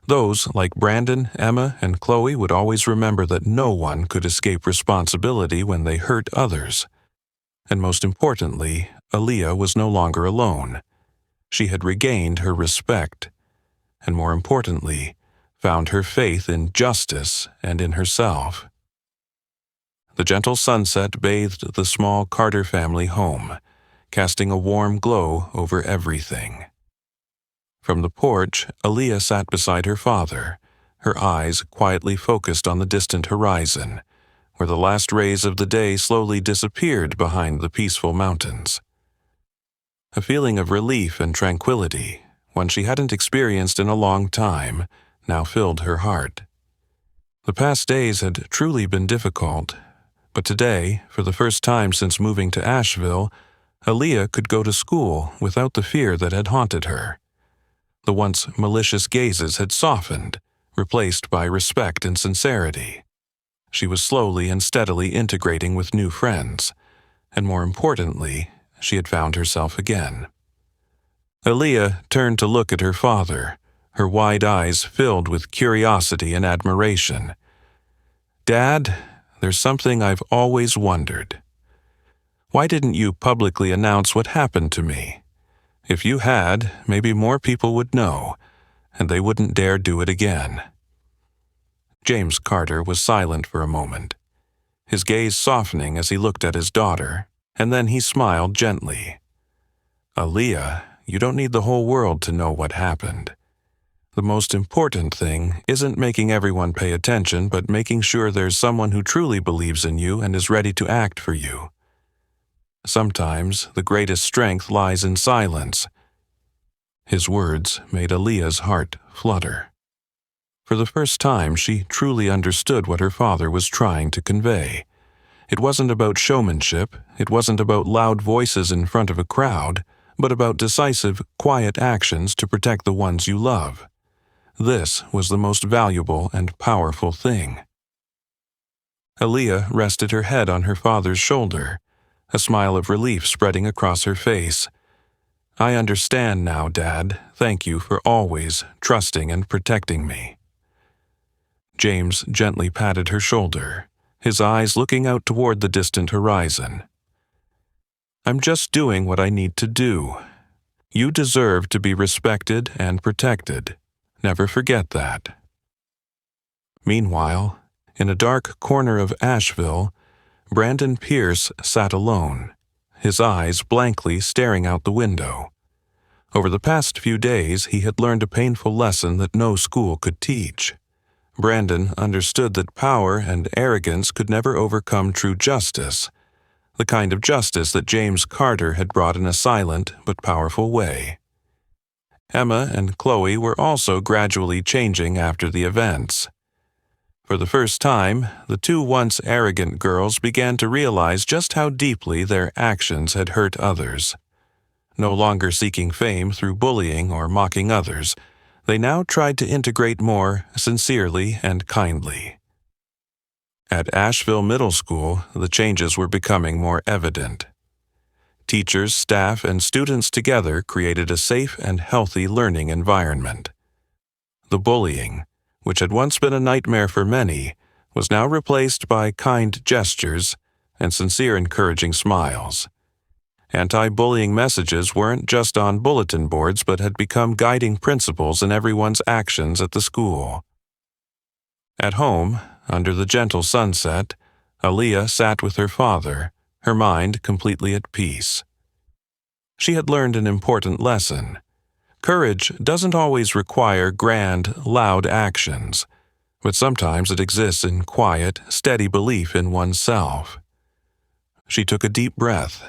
Those, like Brandon, Emma, and Chloe, would always remember that no one could escape responsibility when they hurt others. And most importantly, Aaliyah was no longer alone. She had regained her respect, and more importantly, found her faith in justice and in herself. The gentle sunset bathed the small Carter family home, casting a warm glow over everything. From the porch, Aaliyah sat beside her father, her eyes quietly focused on the distant horizon, where the last rays of the day slowly disappeared behind the peaceful mountains. A feeling of relief and tranquility, one she hadn't experienced in a long time, now filled her heart. The past days had truly been difficult, but today, for the first time since moving to Asheville, Aaliyah could go to school without the fear that had haunted her. The once malicious gazes had softened, replaced by respect and sincerity. She was slowly and steadily integrating with new friends, and more importantly, she had found herself again. Aaliyah turned to look at her father, her wide eyes filled with curiosity and admiration. "Dad, there's something I've always wondered. Why didn't you publicly announce what happened to me? If you had, maybe more people would know, and they wouldn't dare do it again." James Carter was silent for a moment, his gaze softening as he looked at his daughter, and then he smiled gently. "Aaliyah, you don't need the whole world to know what happened. The most important thing isn't making everyone pay attention, but making sure there's someone who truly believes in you and is ready to act for you. Sometimes the greatest strength lies in silence. His words made Aaliyah's heart flutter. For the first time, she truly understood what her father was trying to convey. It wasn't about showmanship, it wasn't about loud voices in front of a crowd, but about decisive, quiet actions to protect the ones you love. This was the most valuable and powerful thing. Aaliyah rested her head on her father's shoulder, a smile of relief spreading across her face. "I understand now, Dad. Thank you for always trusting and protecting me." James gently patted her shoulder, his eyes looking out toward the distant horizon. "I'm just doing what I need to do. You deserve to be respected and protected. Never forget that." Meanwhile, in a dark corner of Asheville, Brandon Pierce sat alone, his eyes blankly staring out the window. Over the past few days, he had learned a painful lesson that no school could teach. Brandon understood that power and arrogance could never overcome true justice, the kind of justice that James Carter had brought in a silent but powerful way. Emma and Chloe were also gradually changing after the events. For the first time, the two once arrogant girls began to realize just how deeply their actions had hurt others. No longer seeking fame through bullying or mocking others, they now tried to integrate more sincerely and kindly. At Asheville Middle School, the changes were becoming more evident. Teachers, staff, and students together created a safe and healthy learning environment. The bullying, which had once been a nightmare for many, was now replaced by kind gestures and sincere encouraging smiles. Anti-bullying messages weren't just on bulletin boards but had become guiding principles in everyone's actions at the school. At home, under the gentle sunset, Aaliyah sat with her father, her mind completely at peace. She had learned an important lesson. Courage doesn't always require grand, loud actions, but sometimes it exists in quiet, steady belief in oneself. She took a deep breath,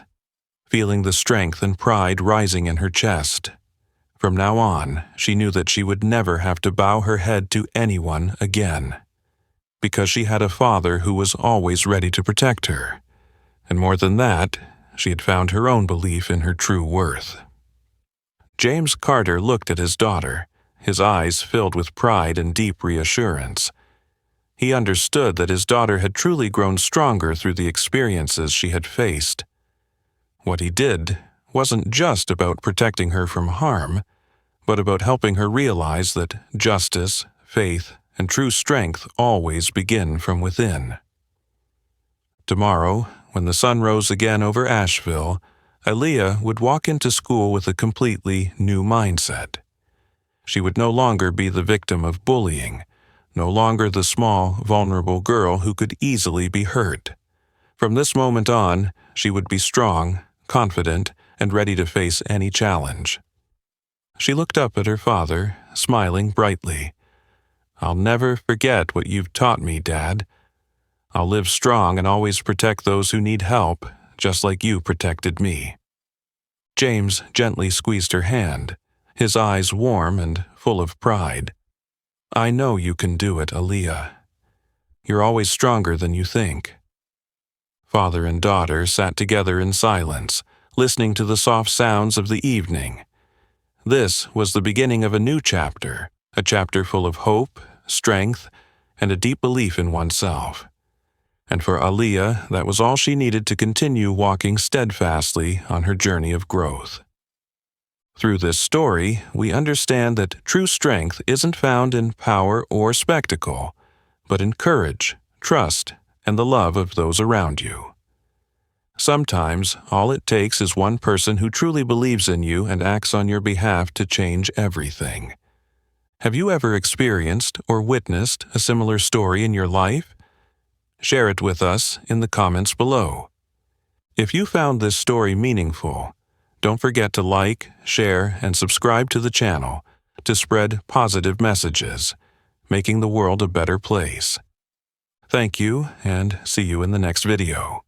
feeling the strength and pride rising in her chest. From now on, she knew that she would never have to bow her head to anyone again, because she had a father who was always ready to protect her. And more than that, she had found her own belief in her true worth. James Carter looked at his daughter, his eyes filled with pride and deep reassurance. He understood that his daughter had truly grown stronger through the experiences she had faced. What he did wasn't just about protecting her from harm, but about helping her realize that justice, faith, and true strength always begin from within. Tomorrow, when the sun rose again over Asheville, Aaliyah would walk into school with a completely new mindset. She would no longer be the victim of bullying, no longer the small, vulnerable girl who could easily be hurt. From this moment on, she would be strong, confident, and ready to face any challenge. She looked up at her father, smiling brightly. "I'll never forget what you've taught me, Dad. I'll live strong and always protect those who need help, just like you protected me." James gently squeezed her hand, his eyes warm and full of pride. "I know you can do it, Aaliyah. You're always stronger than you think." Father and daughter sat together in silence, listening to the soft sounds of the evening. This was the beginning of a new chapter, a chapter full of hope, strength, and a deep belief in oneself. And for Aaliyah, that was all she needed to continue walking steadfastly on her journey of growth. Through this story, we understand that true strength isn't found in power or spectacle, but in courage, trust, and the love of those around you. Sometimes, all it takes is one person who truly believes in you and acts on your behalf to change everything. Have you ever experienced or witnessed a similar story in your life? Share it with us in the comments below. If you found this story meaningful, don't forget to like, share, and subscribe to the channel to spread positive messages, making the world a better place. Thank you, and see you in the next video.